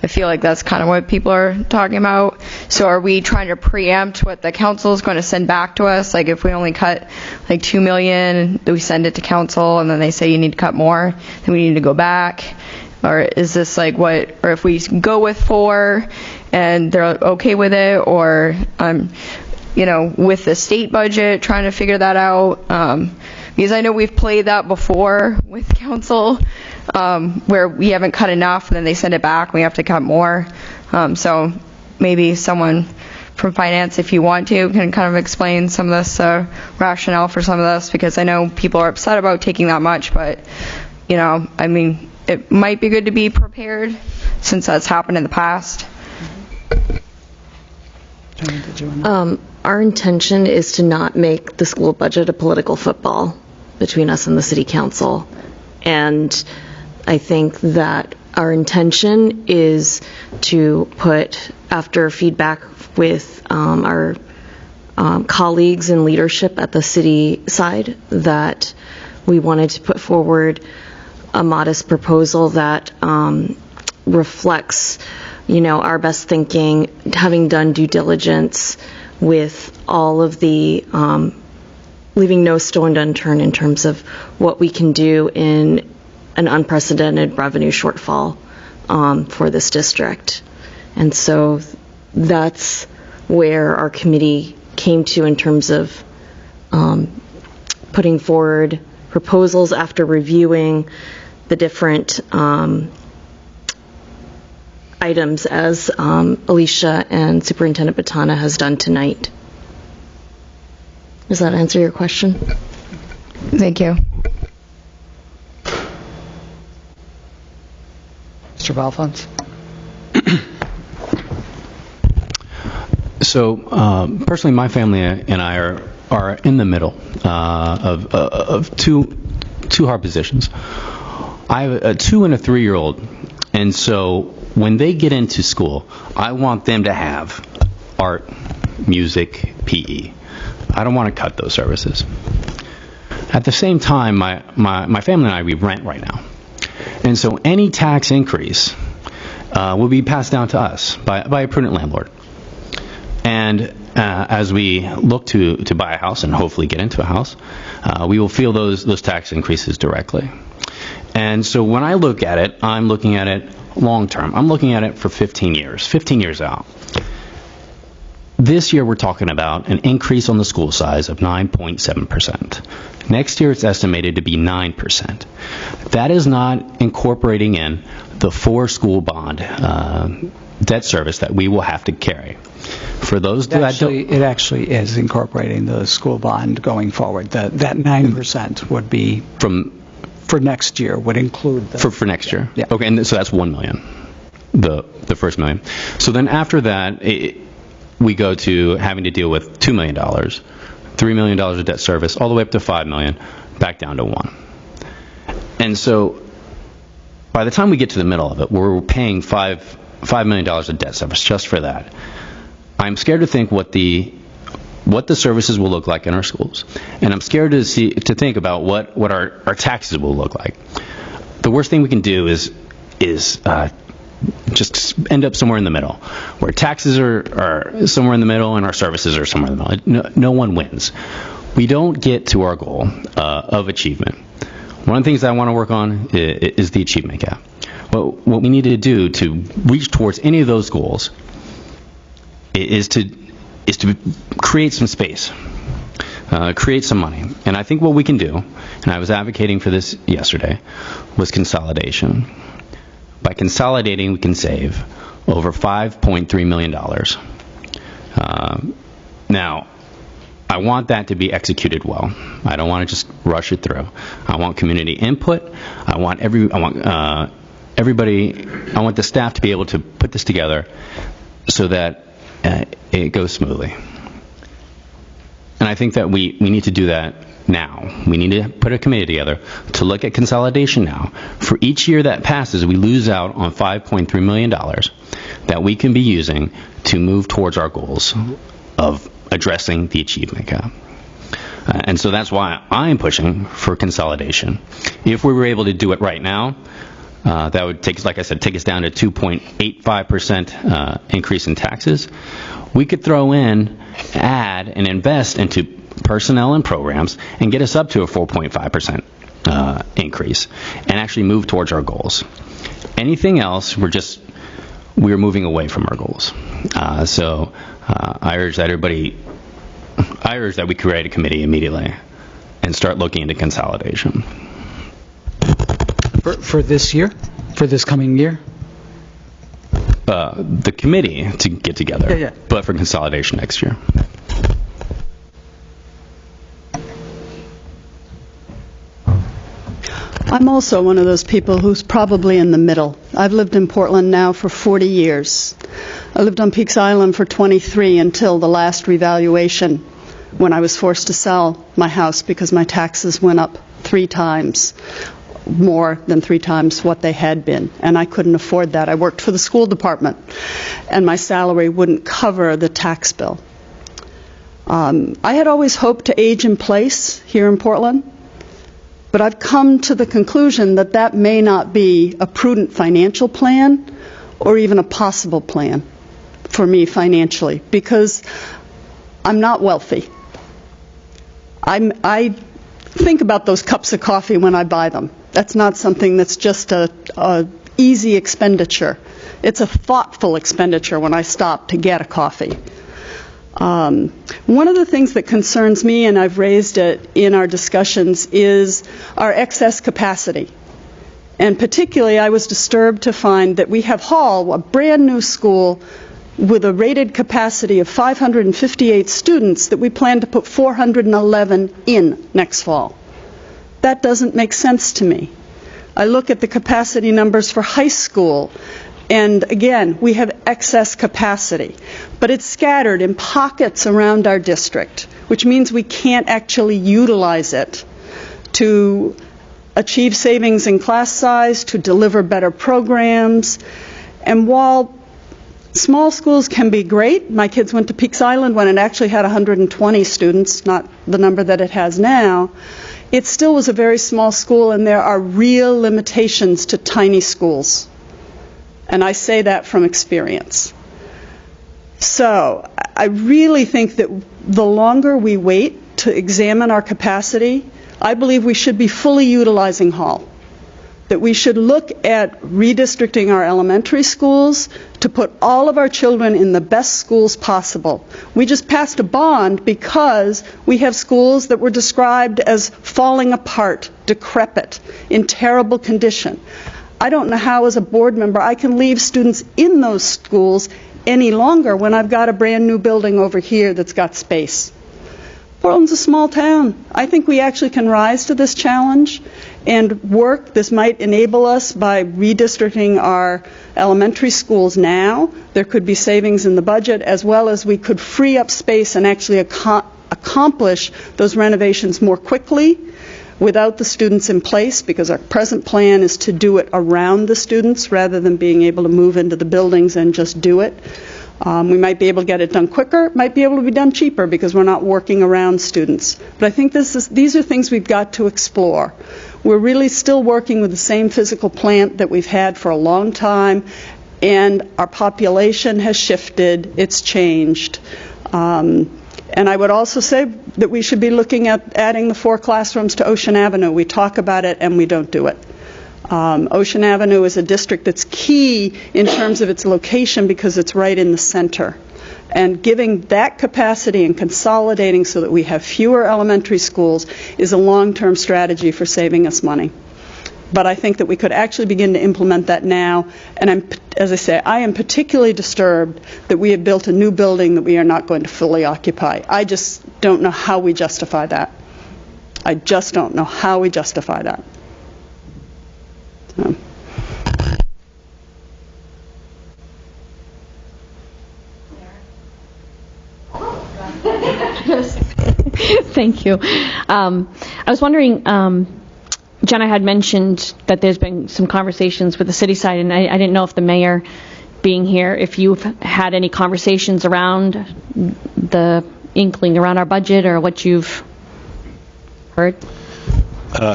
S10: I feel like that's kind of what people are talking about. So are we trying to preempt what the council is going to send back to us? Like if we only cut like $2 million, do we send it to council and then they say you need to cut more, then we need to go back? Or is this like or if we go with 4 and they're okay with it, or with the state budget, trying to figure that out? Because I know we've played that before with council, where we haven't cut enough and then they send it back and we have to cut more. So maybe someone from finance, if you want to, can kind of explain some of this rationale for some of this, because I know people are upset about taking that much, but it might be good to be prepared since that's happened in the past.
S5: Our intention is to not make the school budget a political football between us and the city council. And I think that our intention is to put, after feedback with our colleagues and leadership at the city side, that we wanted to put forward a modest proposal that reflects our best thinking, having done due diligence with all of the, leaving no stone unturned in terms of what we can do in an unprecedented revenue shortfall for this district. And so that's where our committee came to in terms of putting forward proposals after reviewing the different items as Alicia and Superintendent Batana has done tonight. Does that answer your question?
S10: Thank you.
S2: Mr. Balfons?
S11: So personally, my family and I are in the middle of two hard positions. I have a 2- and a 3-year-old, and so when they get into school, I want them to have art, music, PE. I don't want to cut those services. At the same time, my family and I, we rent right now. And so any tax increase will be passed down to us by a prudent landlord. And as we look to buy a house and hopefully get into a house, we will feel those tax increases directly. And so when I look at it, I'm looking at it long term. I'm looking at it for 15 years out. This year we're talking about an increase on the school size of 9.7%. Next year it's estimated to be 9%. That is not incorporating in the 4 school bond debt service that we will have to carry. For those
S2: it actually is incorporating the school bond going forward. That 9% would be for next year, would include
S11: for next year.
S2: Yeah.
S11: Okay, and so that's $1 million, the first $1 million. So then after that, we go to having to deal with $2 million, $3 million of debt service, all the way up to $5 million, back down to 1. And so by the time we get to the middle of it, we're paying $5 million of debt service just for that. I'm scared to think what the services will look like in our schools, and I'm scared to think about what our taxes will look like. The worst thing we can do is just end up somewhere in the middle, where taxes are somewhere in the middle and our services are somewhere in the middle. No one wins. We don't get to our goal of achievement. One of the things that I want to work on is the achievement gap. What we need to do to reach towards any of those goals is to create some space create some money. And I think what we can do, and I was advocating for this yesterday, was consolidation. By consolidating, we can save over $5.3 million. Now, I want that to be executed well. I don't want to just rush it through. I want community input. I want the staff to be able to put this together so that it goes smoothly. And I think that we need to do that now. We need to put a committee together to look at consolidation now. For each year that passes, we lose out on $5.3 million that we can be using to move towards our goals of addressing the achievement gap. And so that's why I'm pushing for consolidation. If we were able to do it right now, that would take us, like I said, take us down to 2.85% increase in taxes. We could throw in, add, and invest into personnel and programs and get us up to a 4.5% increase and actually move towards our goals. Anything else, we're moving away from our goals. So I urge that we create a committee immediately and start looking into consolidation.
S2: For this year? For this coming year?
S11: The committee to get together,
S2: Yeah.
S11: but for consolidation next year.
S12: I'm also one of those people who's probably in the middle. I've lived in Portland now for 40 years. I lived on Peaks Island for 23 until the last revaluation when I was forced to sell my house because my taxes went up 3 times, more than 3 times what they had been, and I couldn't afford that. I worked for the school department, and my salary wouldn't cover the tax bill. I had always hoped to age in place here in Portland, but I've come to the conclusion that that may not be a prudent financial plan or even a possible plan for me financially, because I'm not wealthy. I think about those cups of coffee when I buy them. That's not something that's just a easy expenditure. It's a thoughtful expenditure when I stop to get a coffee. One of the things that concerns me, and I've raised it in our discussions, is our excess capacity. And particularly, I was disturbed to find that we have Hall, a brand new school, with a rated capacity of 558 students that we plan to put 411 in next fall. That doesn't make sense to me. I look at the capacity numbers for high school, and again, we have excess capacity, but it's scattered in pockets around our district, which means we can't actually utilize it to achieve savings in class size, to deliver better programs. And while small schools can be great, my kids went to Peaks Island when it actually had 120 students, not the number that it has now, it still was a very small school, and there are real limitations to tiny schools. And I say that from experience. So I really think that the longer we wait to examine our capacity, I believe we should be fully utilizing Hall. That we should look at redistricting our elementary schools to put all of our children in the best schools possible. We just passed a bond because we have schools that were described as falling apart, decrepit, in terrible condition. I don't know how, as a board member, I can leave students in those schools any longer when I've got a brand new building over here that's got space. Portland's a small town. I think we actually can rise to this challenge and work. This might enable us by redistricting our elementary schools now. There could be savings in the budget, as well as we could free up space and actually accomplish those renovations more quickly without the students in place, because our present plan is to do it around the students rather than being able to move into the buildings and just do it. We might be able to get it done quicker, might be able to be done cheaper because we're not working around students. But I think these are things we've got to explore. We're really still working with the same physical plant that we've had for a long time, and our population has shifted, it's changed. And I would also say that we should be looking at adding the 4 classrooms to Ocean Avenue. We talk about it and we don't do it. Ocean Avenue is a district that's key in terms of its location because it's right in the center. And giving that capacity and consolidating so that we have fewer elementary schools is a long-term strategy for saving us money. But I think that we could actually begin to implement that now. And as I say, I am particularly disturbed that we have built a new building that we are not going to fully occupy. I just don't know how we justify that. I just don't know how we justify that. So.
S4: Thank you. I was wondering, Jenna had mentioned that there's been some conversations with the city side, and I didn't know if the mayor being here, if you've had any conversations around the inkling around our budget or what you've heard.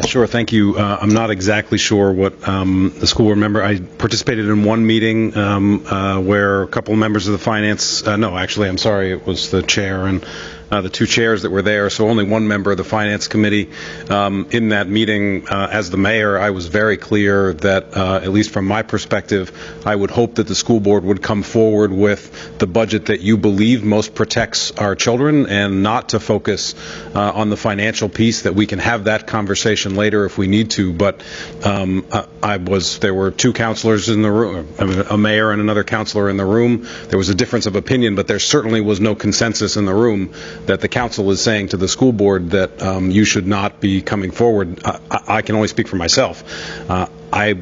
S13: Sure, thank you. I'm not exactly sure what the school board member, I participated in one meeting where a couple of members of the finance, no, actually, I'm sorry, it was the chair and the two chairs that were there, so only one member of the finance committee. In that meeting, as the mayor, I was very clear that, at least from my perspective, I would hope that the school board would come forward with the budget that you believe most protects our children, and not to focus on the financial piece, that we can have that conversation later if we need to. But there were two counselors in the room, a mayor and another counselor in the room. There was a difference of opinion, but there certainly was no consensus in the room that the council is saying to the school board that you should not be coming forward. I can only speak for myself. I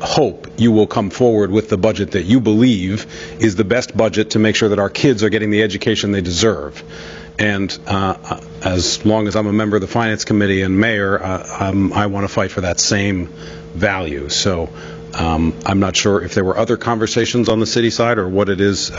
S13: hope you will come forward with the budget that you believe is the best budget to make sure that our kids are getting the education they deserve. And as long as I'm a member of the Finance Committee and mayor, I want to fight for that same value. So I'm not sure if there were other conversations on the city side or what it is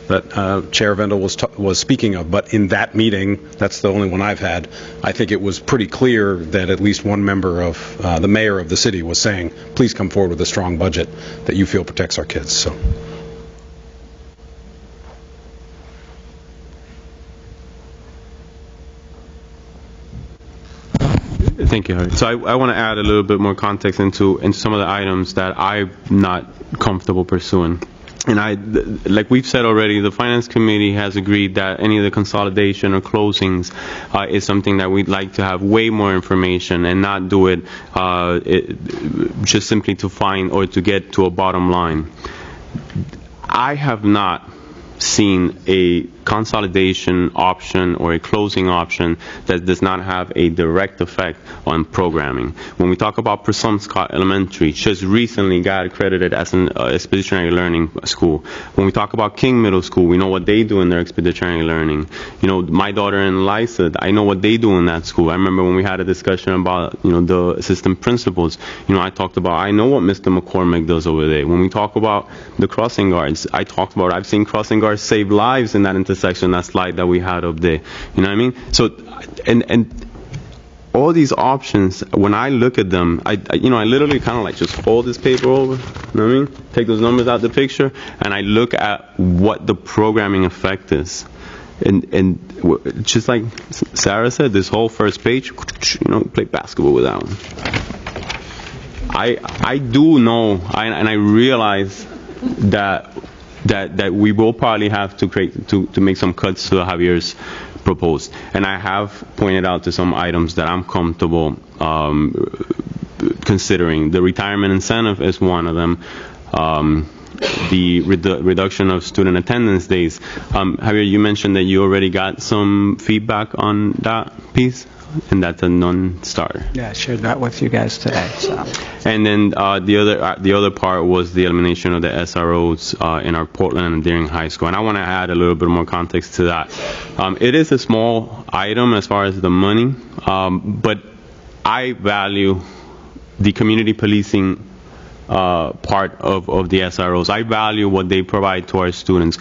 S13: that Chair Vendel was speaking of, but in that meeting, that's the only one I've had, I think it was pretty clear that at least one member of the mayor of the city was saying, please come forward with a strong budget that you feel protects our kids. So.
S6: Thank you, Harry. So I want to add a little bit more context into some of the items that I'm not comfortable pursuing. And like we've said already, the Finance Committee has agreed that any of the consolidation or closings is something that we'd like to have way more information and not do it just simply to find or to get to a bottom line. I have not seen a consolidation option or a closing option that does not have a direct effect on programming. When we talk about Presumscott Elementary, just recently got accredited as an expeditionary learning school. When we talk about King Middle School, we know what they do in their expeditionary learning. You know, my daughter in Lysa, I know what they do in that school. I remember when we had a discussion about, the assistant principals, I talked about, I know what Mr. McCormick does over there. When we talk about the crossing guards, I talked about, I've seen crossing guards save lives in that intersection, that slide that we had up there. You know what I mean? So, and all these options, when I look at them, I literally kind of like just fold this paper over, you know what I mean? Take those numbers out of the picture, and I look at what the programming effect is. And just like Sarah said, this whole first page, play basketball with that one. I do know, and I realize that we will probably have to make some cuts to Javier's proposed. And I have pointed out to some items that I'm comfortable considering. The retirement incentive is one of them. The reduction of student attendance days. Javier, you mentioned that you already got some feedback on that piece, and that's a non-starter.
S2: Yeah, I shared that with you guys today. So.
S6: And then the other part was the elimination of the SROs in our Portland and Deering High School. And I want to add a little bit more context to that. It is a small item as far as the money, but I value the community policing part of the SROs. I value what they provide to our students.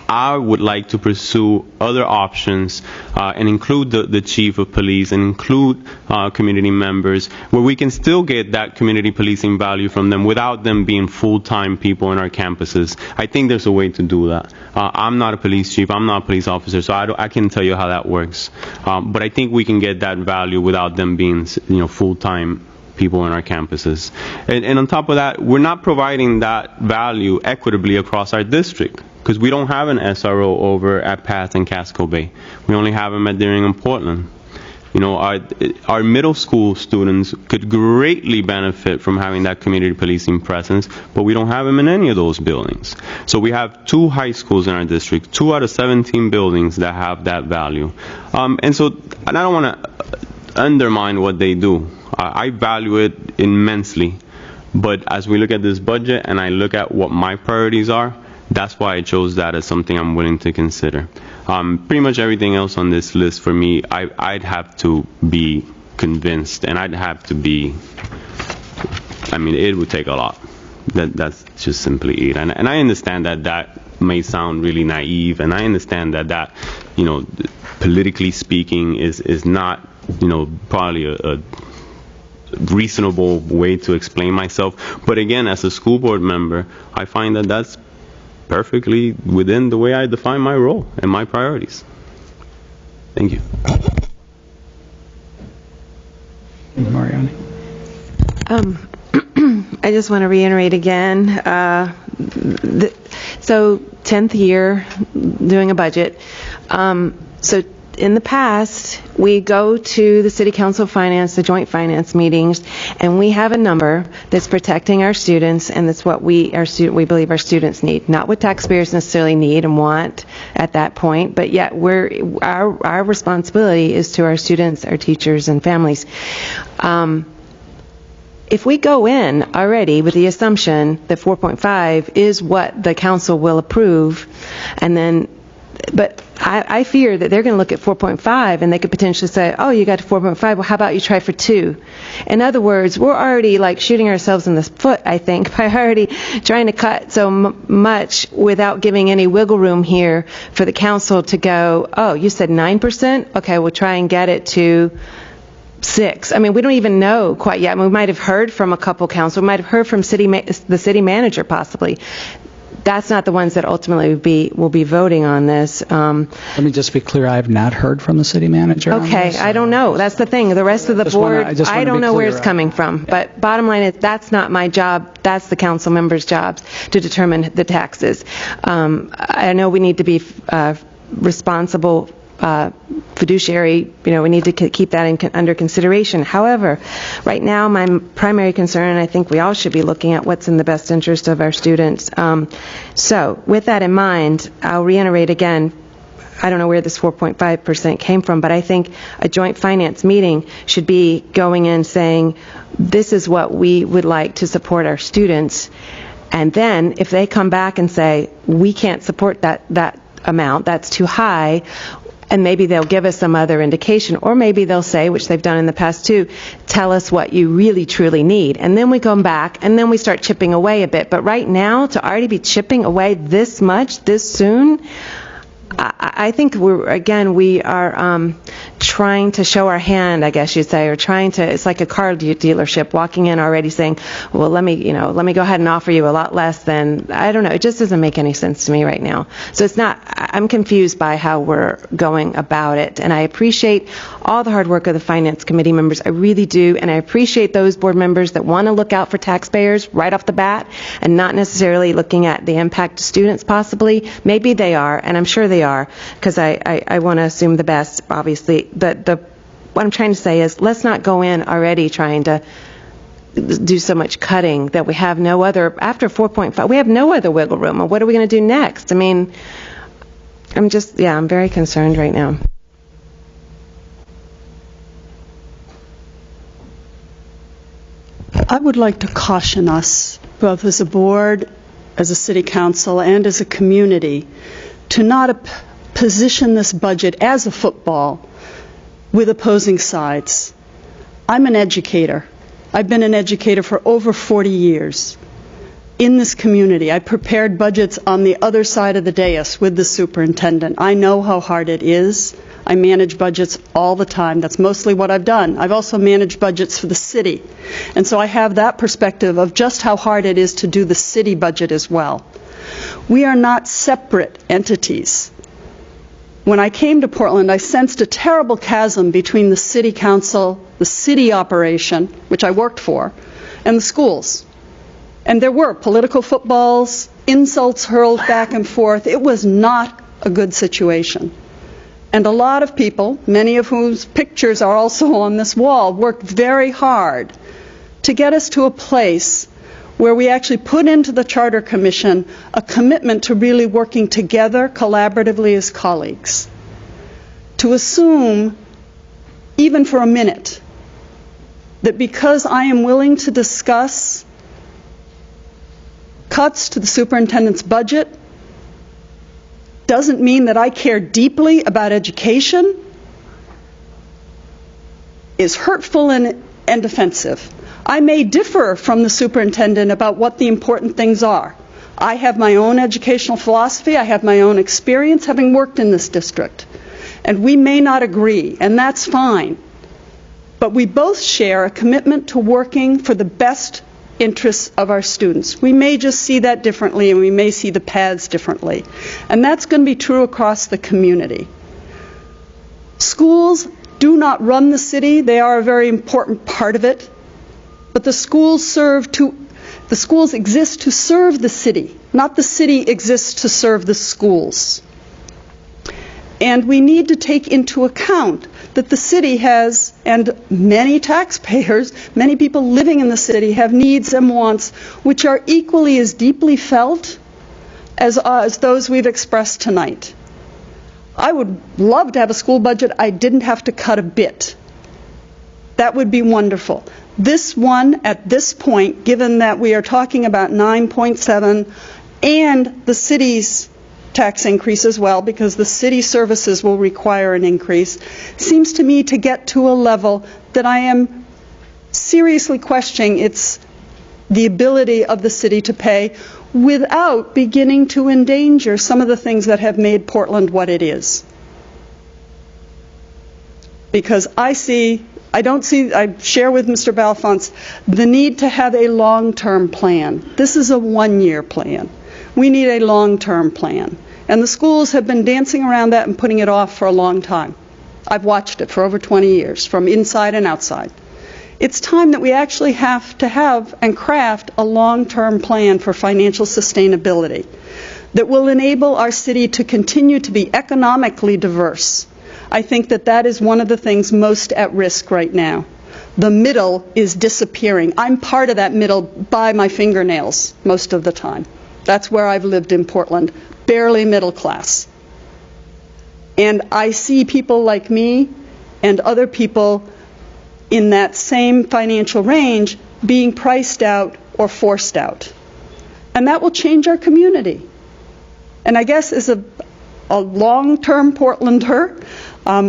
S6: I would like to pursue other options and include the chief of police and include community members where we can still get that community policing value from them without them being full-time people in our campuses. I think there's a way to do that. I'm not a police chief. I'm not a police officer, so I can't tell you how that works. But I think we can get that value without them being full-time people in our campuses. And on top of that, we're not providing that value equitably across our district. because we don't have an SRO over at Path and Casco Bay. We only have them at Deering and Portland. You know, our middle school students could greatly benefit from having that community policing presence, but we don't have them in any of those buildings. So we have 2 high schools in our district, 2 out of 17 buildings that have that value. And I don't want to undermine what they do. I value it immensely. But as we look at this budget and I look at what my priorities are, that's why I chose that as something I'm willing to consider. Pretty much everything else on this list for me, I'd have to be convinced, and I'd have to be, I mean, it would take a lot. That's just simply it. And I understand that may sound really naive, and I understand that you know, politically speaking is not, you know, probably a reasonable way to explain myself. But again, as a school board member, I find that that's perfectly within the way I define my role and my priorities. Thank you.
S2: Mariani.
S8: I just want to reiterate again, so 10th year doing a budget. So in the past, we go to the City Council Finance, the joint finance meetings, and we have a number that's protecting our students, and that's what we believe our students need, not what taxpayers necessarily need and want at that point, but yet our responsibility is to our students, our teachers, and families. If we go in already with the assumption that 4.5 is what the council will approve, but I fear that they're going to look at 4.5 and they could potentially say, oh, you got to 4.5, well, how about you try for 2? In other words, we're already like shooting ourselves in the foot, I think, by already trying to cut so much without giving any wiggle room here for the council to go, oh, you said 9%? Okay, we'll try and get it to 6. I mean, we don't even know quite yet. I mean, we might have heard from a couple council. We might have heard from the city manager possibly. That's not the ones that ultimately will be voting on this.
S2: Let me just be clear. I have not heard from the city manager.
S8: Okay, I don't know. That's the thing. The rest of the board, I don't know where it's coming from. But bottom line is, that's not my job. That's the council members' jobs to determine the taxes. I know we need to be responsible fiduciary, you know, we need to keep that under consideration. However, right now my primary concern, and I think we all should be looking at what's in the best interest of our students. So with that in mind, I'll reiterate again, I don't know where this 4.5% came from, but I think a joint finance meeting should be going in saying, this is what we would like to support our students. And then if they come back and say, we can't support that amount, that's too high, and maybe they'll give us some other indication, or maybe they'll say, which they've done in the past too, tell us what you really truly need. And then we come back and then we start chipping away a bit. But right now, to already be chipping away this much, this soon, I think we are trying to show our hand, I guess you'd say, or trying to, it's like a car dealership walking in already saying, well, let me go ahead and offer you a lot less than, I don't know, it just doesn't make any sense to me right now. So I'm confused by how we're going about it. And I appreciate all the hard work of the Finance Committee members, I really do, and I appreciate those board members that want to look out for taxpayers right off the bat and not necessarily looking at the impact to students possibly. Maybe they are, and I'm sure they are, because I want to assume the best, obviously. But what I'm trying to say is, let's not go in already trying to do so much cutting that we have no other, after 4.5, we have no other wiggle room. What are we going to do next? I mean, I'm very concerned right now.
S12: I would like to caution us, both as a board, as a city council, and as a community, to not position this budget as a football with opposing sides. I'm an educator. I've been an educator for over 40 years in this community. I prepared budgets on the other side of the dais with the superintendent. I know how hard it is. I manage budgets all the time. That's mostly what I've done. I've also managed budgets for the city. And so I have that perspective of just how hard it is to do the city budget as well. We are not separate entities. When I came to Portland, I sensed a terrible chasm between the city council, the city operation, which I worked for, and the schools. And there were political footballs, insults hurled back and forth. It was not a good situation. And a lot of people, many of whose pictures are also on this wall, worked very hard to get us to a place where we actually put into the Charter Commission a commitment to really working together collaboratively as colleagues. To assume, even for a minute, that because I am willing to discuss cuts to the superintendent's budget doesn't mean that I care deeply about education is hurtful and offensive. I may differ from the superintendent about what the important things are. I have my own educational philosophy. I have my own experience having worked in this district. And we may not agree, and that's fine. But we both share a commitment to working for the best interests of our students. We may just see that differently, and we may see the paths differently. And that's going to be true across the community. Schools do not run the city. They are a very important part of it. But the schools exist to serve the city, not the city exists to serve the schools. And we need to take into account that the city has, and many taxpayers, many people living in the city have needs and wants which are equally as deeply felt as those we've expressed tonight. I would love to have a school budget I didn't have to cut a bit. That would be wonderful. This one, at this point, given that we are talking about 9.7 and the city's tax increase as well, because the city services will require an increase, seems to me to get to a level that I am seriously questioning the ability of the city to pay without beginning to endanger some of the things that have made Portland what it is. Because I share with Mr. Balfonte the need to have a long-term plan. This is a one-year plan. We need a long-term plan. And the schools have been dancing around that and putting it off for a long time. I've watched it for over 20 years, from inside and outside. It's time that we actually have to have and craft a long-term plan for financial sustainability that will enable our city to continue to be economically diverse. I think that is one of the things most at risk right now. The middle is disappearing. I'm part of that middle by my fingernails most of the time. That's where I've lived in Portland, barely middle class. And I see people like me and other people in that same financial range being priced out or forced out. And that will change our community. And I guess as a long-term Portlander,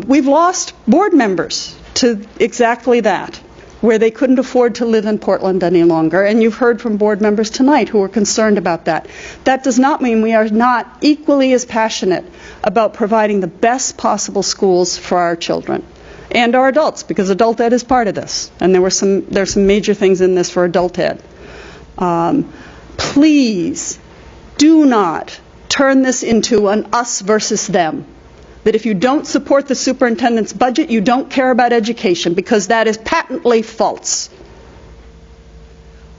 S12: we've lost board members to exactly that, where they couldn't afford to live in Portland any longer. And you've heard from board members tonight who are concerned about that. That does not mean we are not equally as passionate about providing the best possible schools for our children and our adults, because adult ed is part of this. And there's some major things in this for adult ed. Please do not turn this into an us versus them. That if you don't support the superintendent's budget, you don't care about education, because that is patently false.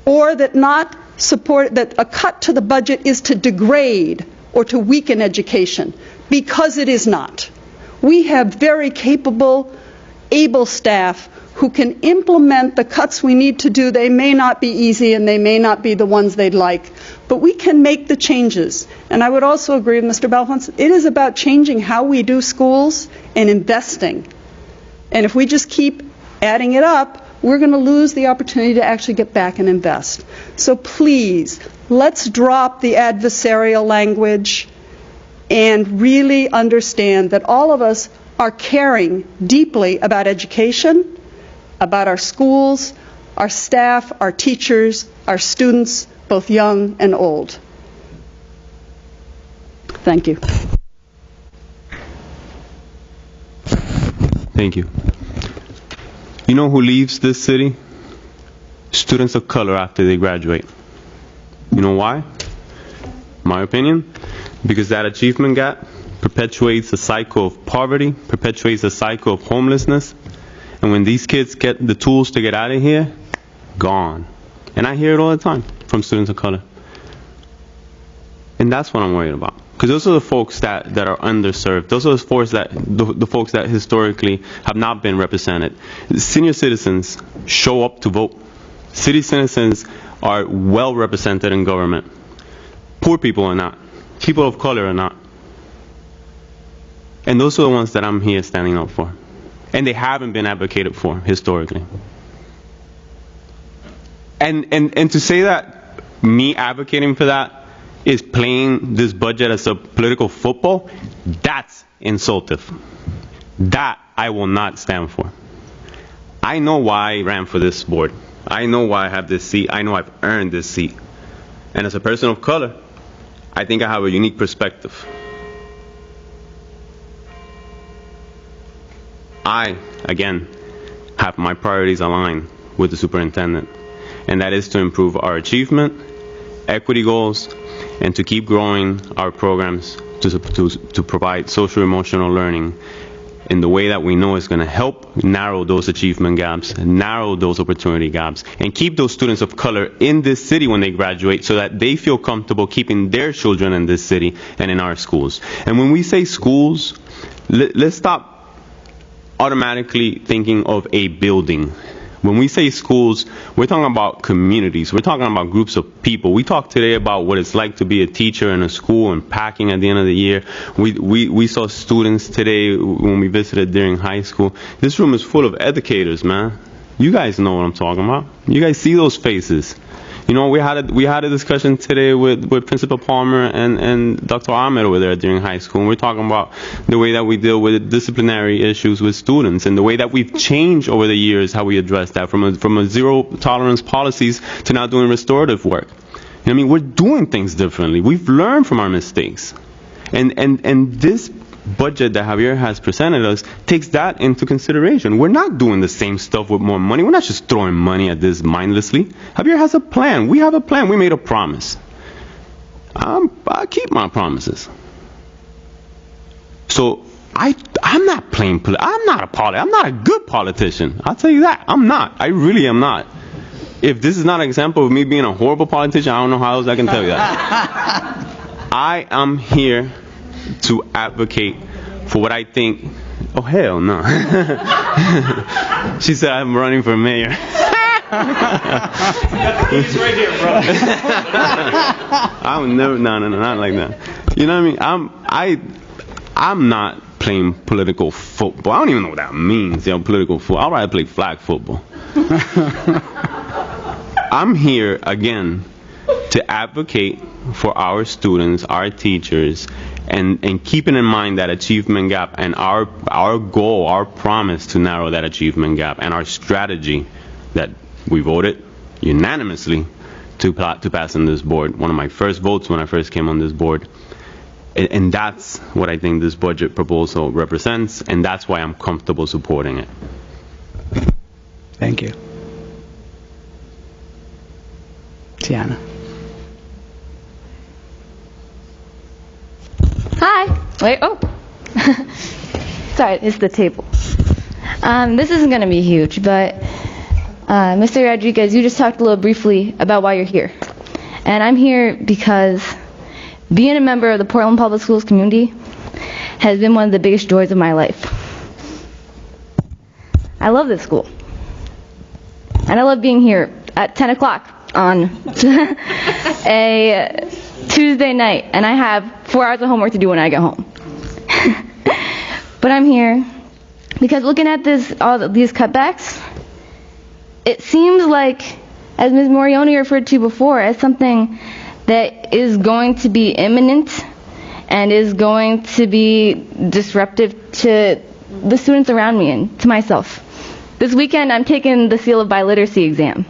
S12: Or that that a cut to the budget is to degrade or to weaken education, because it is not. We have very capable, able staff who can implement the cuts we need to do. They may not be easy and they may not be the ones they'd like, but we can make the changes. And I would also agree with Mr. Balfonte, it is about changing how we do schools and investing. And if we just keep adding it up, we're going to lose the opportunity to actually get back and invest. So please, let's drop the adversarial language and really understand that all of us are caring deeply about education, about our schools, our staff, our teachers, our students, both young and old. Thank you.
S6: Thank you. You know who leaves this city? Students of color after they graduate. You know why? My opinion? Because that achievement gap perpetuates a cycle of poverty, perpetuates a cycle of homelessness. And when these kids get the tools to get out of here, gone. And I hear it all the time from from students of color. And that's what I'm worried about. Because those are the folks that are underserved. Those are the folks that historically have not been represented. Senior citizens show up to vote. City citizens are well represented in government. Poor people are not. People of color are not. And those are the ones that I'm here standing up for. And they haven't been advocated for historically. And to say that me advocating for that is playing this budget as a political football, that's insultive. That I will not stand for. I know why I ran for this board. I know why I have this seat. I know I've earned this seat. And as a person of color, I think I have a unique perspective. I, again, have my priorities aligned with the superintendent, and that is to improve our achievement, equity goals, and to keep growing our programs to provide social emotional learning in the way that we know is going to help narrow those achievement gaps, narrow those opportunity gaps, and keep those students of color in this city when they graduate so that they feel comfortable keeping their children in this city and in our schools. And when we say schools, let's stop automatically thinking of a building. When we say schools, we're talking about communities. We're talking about groups of people. We talked today about what it's like to be a teacher in a school and packing at the end of the year. We saw students today when we visited during high school. This room is full of educators, man. You guys know what I'm talking about. You guys see those faces. You know, we had a discussion today with Principal Palmer and Dr. Ahmed over there during high school, and we're talking about the way that we deal with disciplinary issues with students and the way that we've changed over the years how we address that from a zero tolerance policies to now doing restorative work. I mean, we're doing things differently. We've learned from our mistakes. And this budget that Javier has presented us takes that into consideration. We're not doing the same stuff with more money. We're not just throwing money at this mindlessly. Javier has a plan. We have a plan. We made a promise. I keep my promises. So I'm not playing. I'm not a good politician. I'll tell you that. I'm not. I really am not. If this is not an example of me being a horrible politician, I don't know how else I can tell you that. I am here to advocate for what I think. Oh, hell no. She said I'm running for mayor. He's right here, bro. I would never, no, not like that. You know what I mean? I'm not playing political football. I don't even know what that means, political football. I'd rather play flag football. I'm here, again, to advocate for our students, our teachers, and keeping in mind that achievement gap and our goal, our promise to narrow that achievement gap, and our strategy that we voted unanimously to pass on this board. One of my first votes when I first came on this board. And that's what I think this budget proposal represents, and that's why I'm comfortable supporting it.
S2: Thank you. Tiana.
S14: Hi. Wait, oh. Sorry, it's the table. This isn't going to be huge, but Mr. Rodriguez, you just talked a little briefly about why you're here. And I'm here because being a member of the Portland Public Schools community has been one of the biggest joys of my life. I love this school. And I love being here at 10 o'clock on a Tuesday night, and I have 4 hours of homework to do when I get home. But I'm here because looking at all these cutbacks, it seems like, as Ms. Morioni referred to before, as something that is going to be imminent and is going to be disruptive to the students around me and to myself. This weekend, I'm taking the Seal of Biliteracy exam.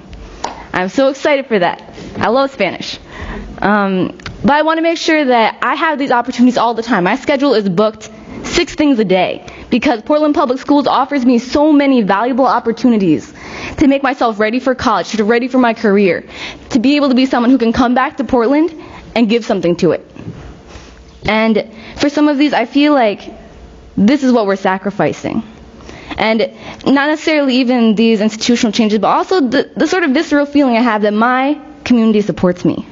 S14: I'm so excited for that. I love Spanish. But I want to make sure that I have these opportunities all the time. My schedule is booked 6 things a day because Portland Public Schools offers me so many valuable opportunities to make myself ready for college, to ready for my career, to be able to be someone who can come back to Portland and give something to it. And for some of these, I feel like this is what we're sacrificing. And not necessarily even these institutional changes, but also the sort of visceral feeling I have that my community supports me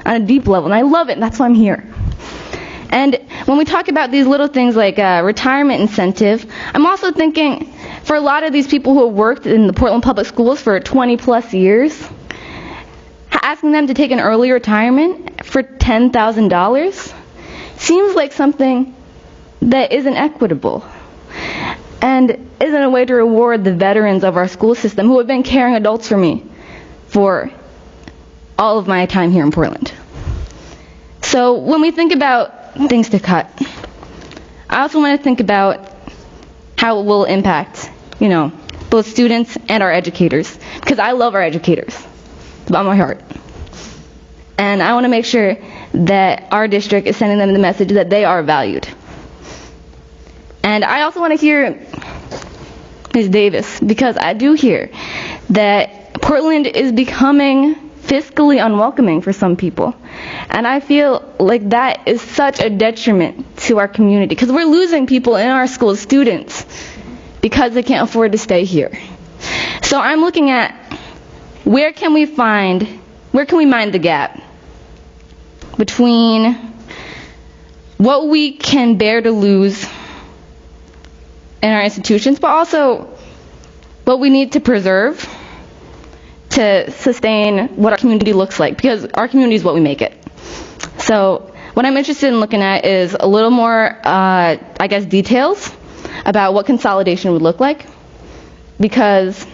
S14: on a deep level, and I love it, and that's why I'm here. And when we talk about these little things like retirement incentive, I'm also thinking for a lot of these people who have worked in the Portland Public Schools for 20 plus years, asking them to take an early retirement for $10,000 seems like something that isn't equitable and isn't a way to reward the veterans of our school system who have been caring adults for me for all of my time here in Portland. So when we think about things to cut, I also want to think about how it will impact, both students and our educators, because I love our educators. It's about my heart. And I want to make sure that our district is sending them the message that they are valued. And I also want to hear Ms. Davis, because I do hear that Portland is becoming fiscally unwelcoming for some people. And I feel like that is such a detriment to our community, because we're losing people in our schools, students, because they can't afford to stay here. So I'm looking at where can we mind the gap between what we can bear to lose in our institutions, but also what we need to preserve to sustain what our community looks like, because our community is what we make it. So what I'm interested in looking at is a little more, details about what consolidation would look like, because,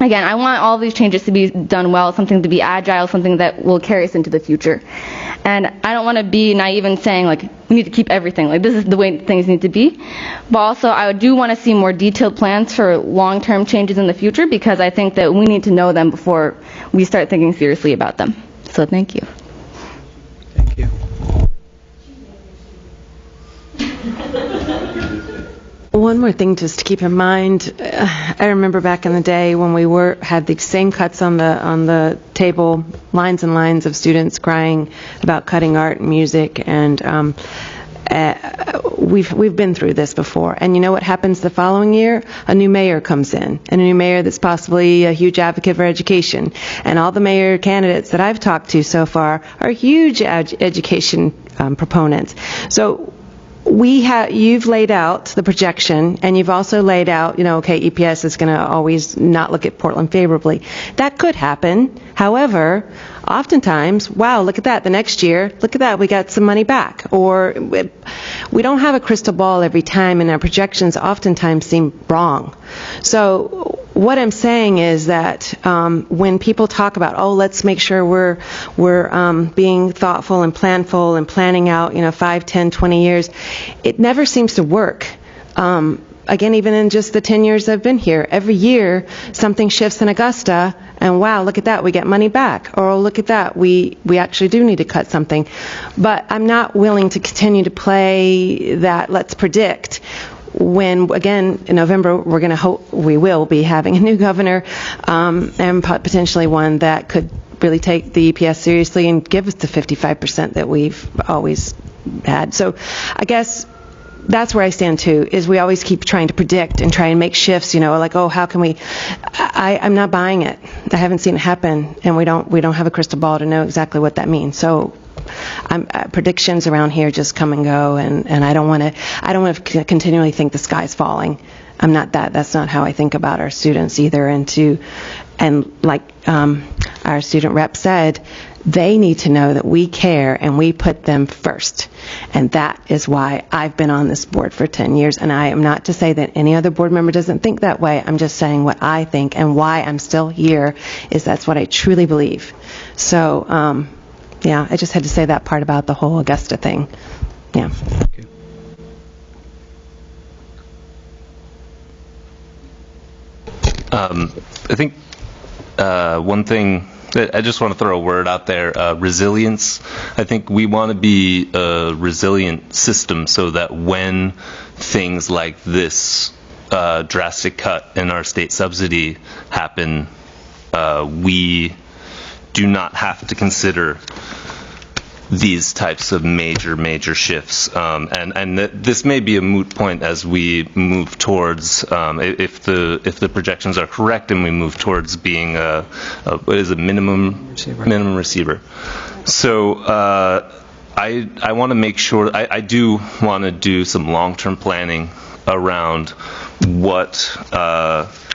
S14: again, I want all these changes to be done well, something to be agile, something that will carry us into the future. And I don't want to be naive in saying, we need to keep everything. This is the way things need to be. But also, I do want to see more detailed plans for long-term changes in the future, because I think that we need to know them before we start thinking seriously about them. So thank you.
S2: Thank you.
S8: One more thing just to keep in mind, I remember back in the day when we had the same cuts on the table, lines and lines of students crying about cutting art and music, and we've been through this before. And you know what happens the following year? A new mayor comes in, and a new mayor that's possibly a huge advocate for education. And all the mayor candidates that I've talked to so far are huge education proponents. So you've laid out the projection, and you've also laid out, EPS is going to always not look at Portland favorably. That could happen. However, oftentimes, wow, look at that. The next year, look at that, we got some money back. Or we don't have a crystal ball every time, and our projections oftentimes seem wrong. So what I'm saying is that when people talk about, let's make sure we're being thoughtful and planful and planning out, 5, 10, 20 years, it never seems to work. Again, even in just the 10 years I've been here, every year something shifts in Augusta, and wow, look at that, we get money back. Or look at that, we actually do need to cut something. But I'm not willing to continue to play that let's predict, when, again, in November, we will be having a new governor, and potentially one that could really take the EPS seriously and give us the 55% that we've always had. So I guess that's where I stand too, is we always keep trying to predict and try and make shifts, how can we, I'm not buying it. I haven't seen it happen, and we don't have a crystal ball to know exactly what that means. So predictions around here just come and go, and I don't want to continually think the sky's falling. I'm not that. That's not how I think about our students either. And like our student rep said, they need to know that we care and we put them first. And that is why I've been on this board for 10 years. And I am not to say that any other board member doesn't think that way. I'm just saying what I think, and why I'm still here is that's what I truly believe. So, I just had to say that part about the whole Augusta thing. Yeah.
S11: Okay.
S9: I think one thing, I just want to throw a word out there, resilience. I think we want to be a resilient system so that when things like this drastic cut in our state subsidy happen, we do not have to consider these types of major shifts. This may be a moot point as we move towards, if the projections are correct and we move towards being what is a minimum receiver. So I want to make sure, I do want to do some long-term planning around what,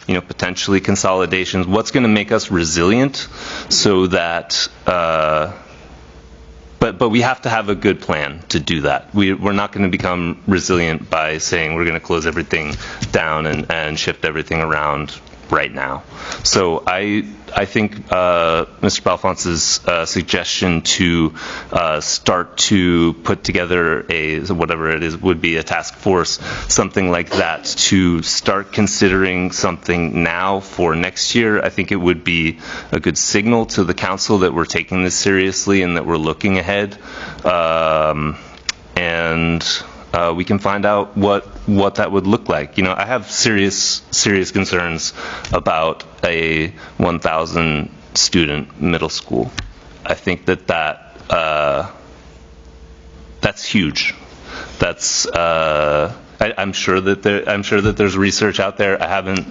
S9: potentially consolidations, what's going to make us resilient so that, but we have to have a good plan to do that. We're not going to become resilient by saying we're going to close everything down and shift everything around right now. So I think Mr. Balfonte's suggestion to start to put together whatever it is would be a task force, something like that, to start considering something now for next year. I think it would be a good signal to the council that we're taking this seriously and that we're looking ahead. We can find out what that would look like. I have serious concerns about a 1,000 student middle school. I think that's huge. That's I'm sure that there's research out there. I haven't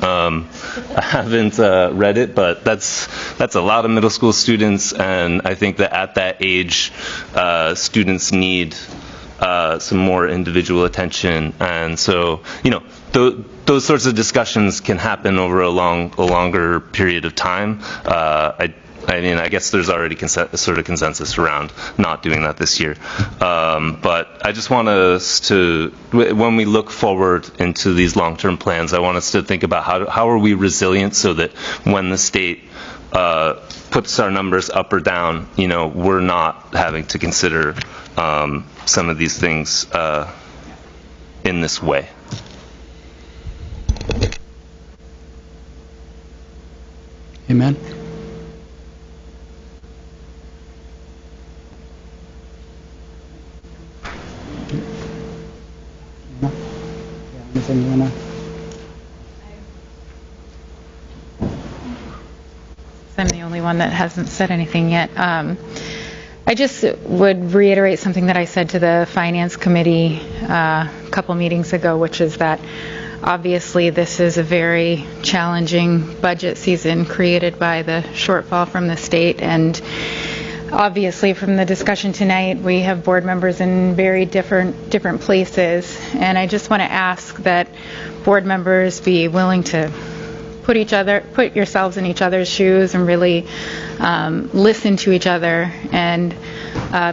S9: read it, but that's a lot of middle school students, and I think that at that age, students need some more individual attention, and so those sorts of discussions can happen over a longer period of time. I guess there's already sort of consensus around not doing that this year, but I just want us to, when we look forward into these long-term plans, I want us to think about how are we resilient so that when the state puts our numbers up or down, we're not having to consider some of these things in this way.
S2: Amen.
S1: I'm the only one that hasn't said anything yet. I just would reiterate something that I said to the Finance Committee a couple meetings ago, which is that obviously this is a very challenging budget season created by the shortfall from the state, and obviously from the discussion tonight we have board members in very different places, and I just want to ask that board members be willing to put yourselves in each other's shoes and really listen to each other and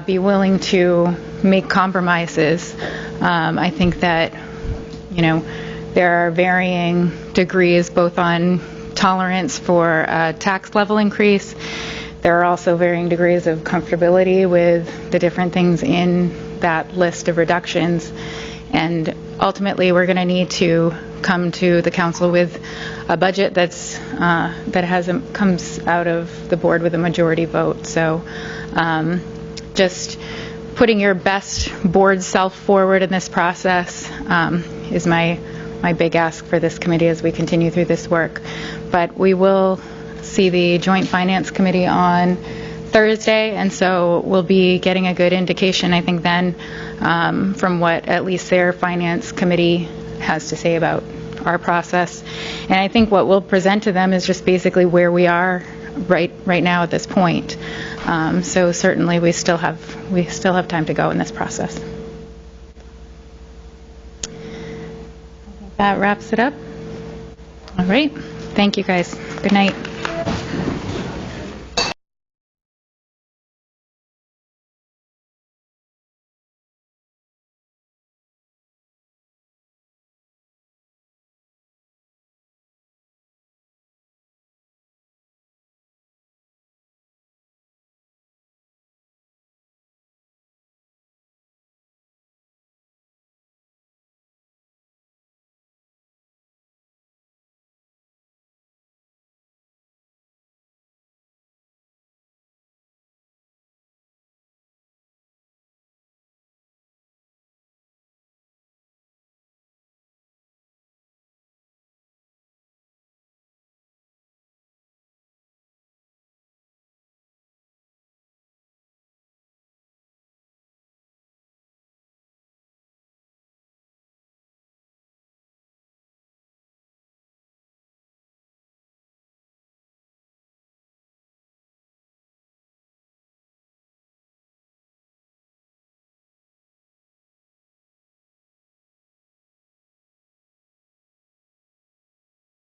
S1: be willing to make compromises. I think that there are varying degrees both on tolerance for a tax level increase. There are also varying degrees of comfortability with the different things in that list of reductions, and ultimately we're going to need to come to the council with a budget that comes out of the board with a majority vote. So just putting your best board self forward in this process is my big ask for this committee as we continue through this work. But we will see the Joint Finance Committee on Thursday, and so we'll be getting a good indication, I think, then from what at least their Finance Committee has to say about our process. And I think what we'll present to them is just basically where we are right now at this point. So certainly we still have time to go in this process. That wraps it up. All right. Thank you, guys. Good night.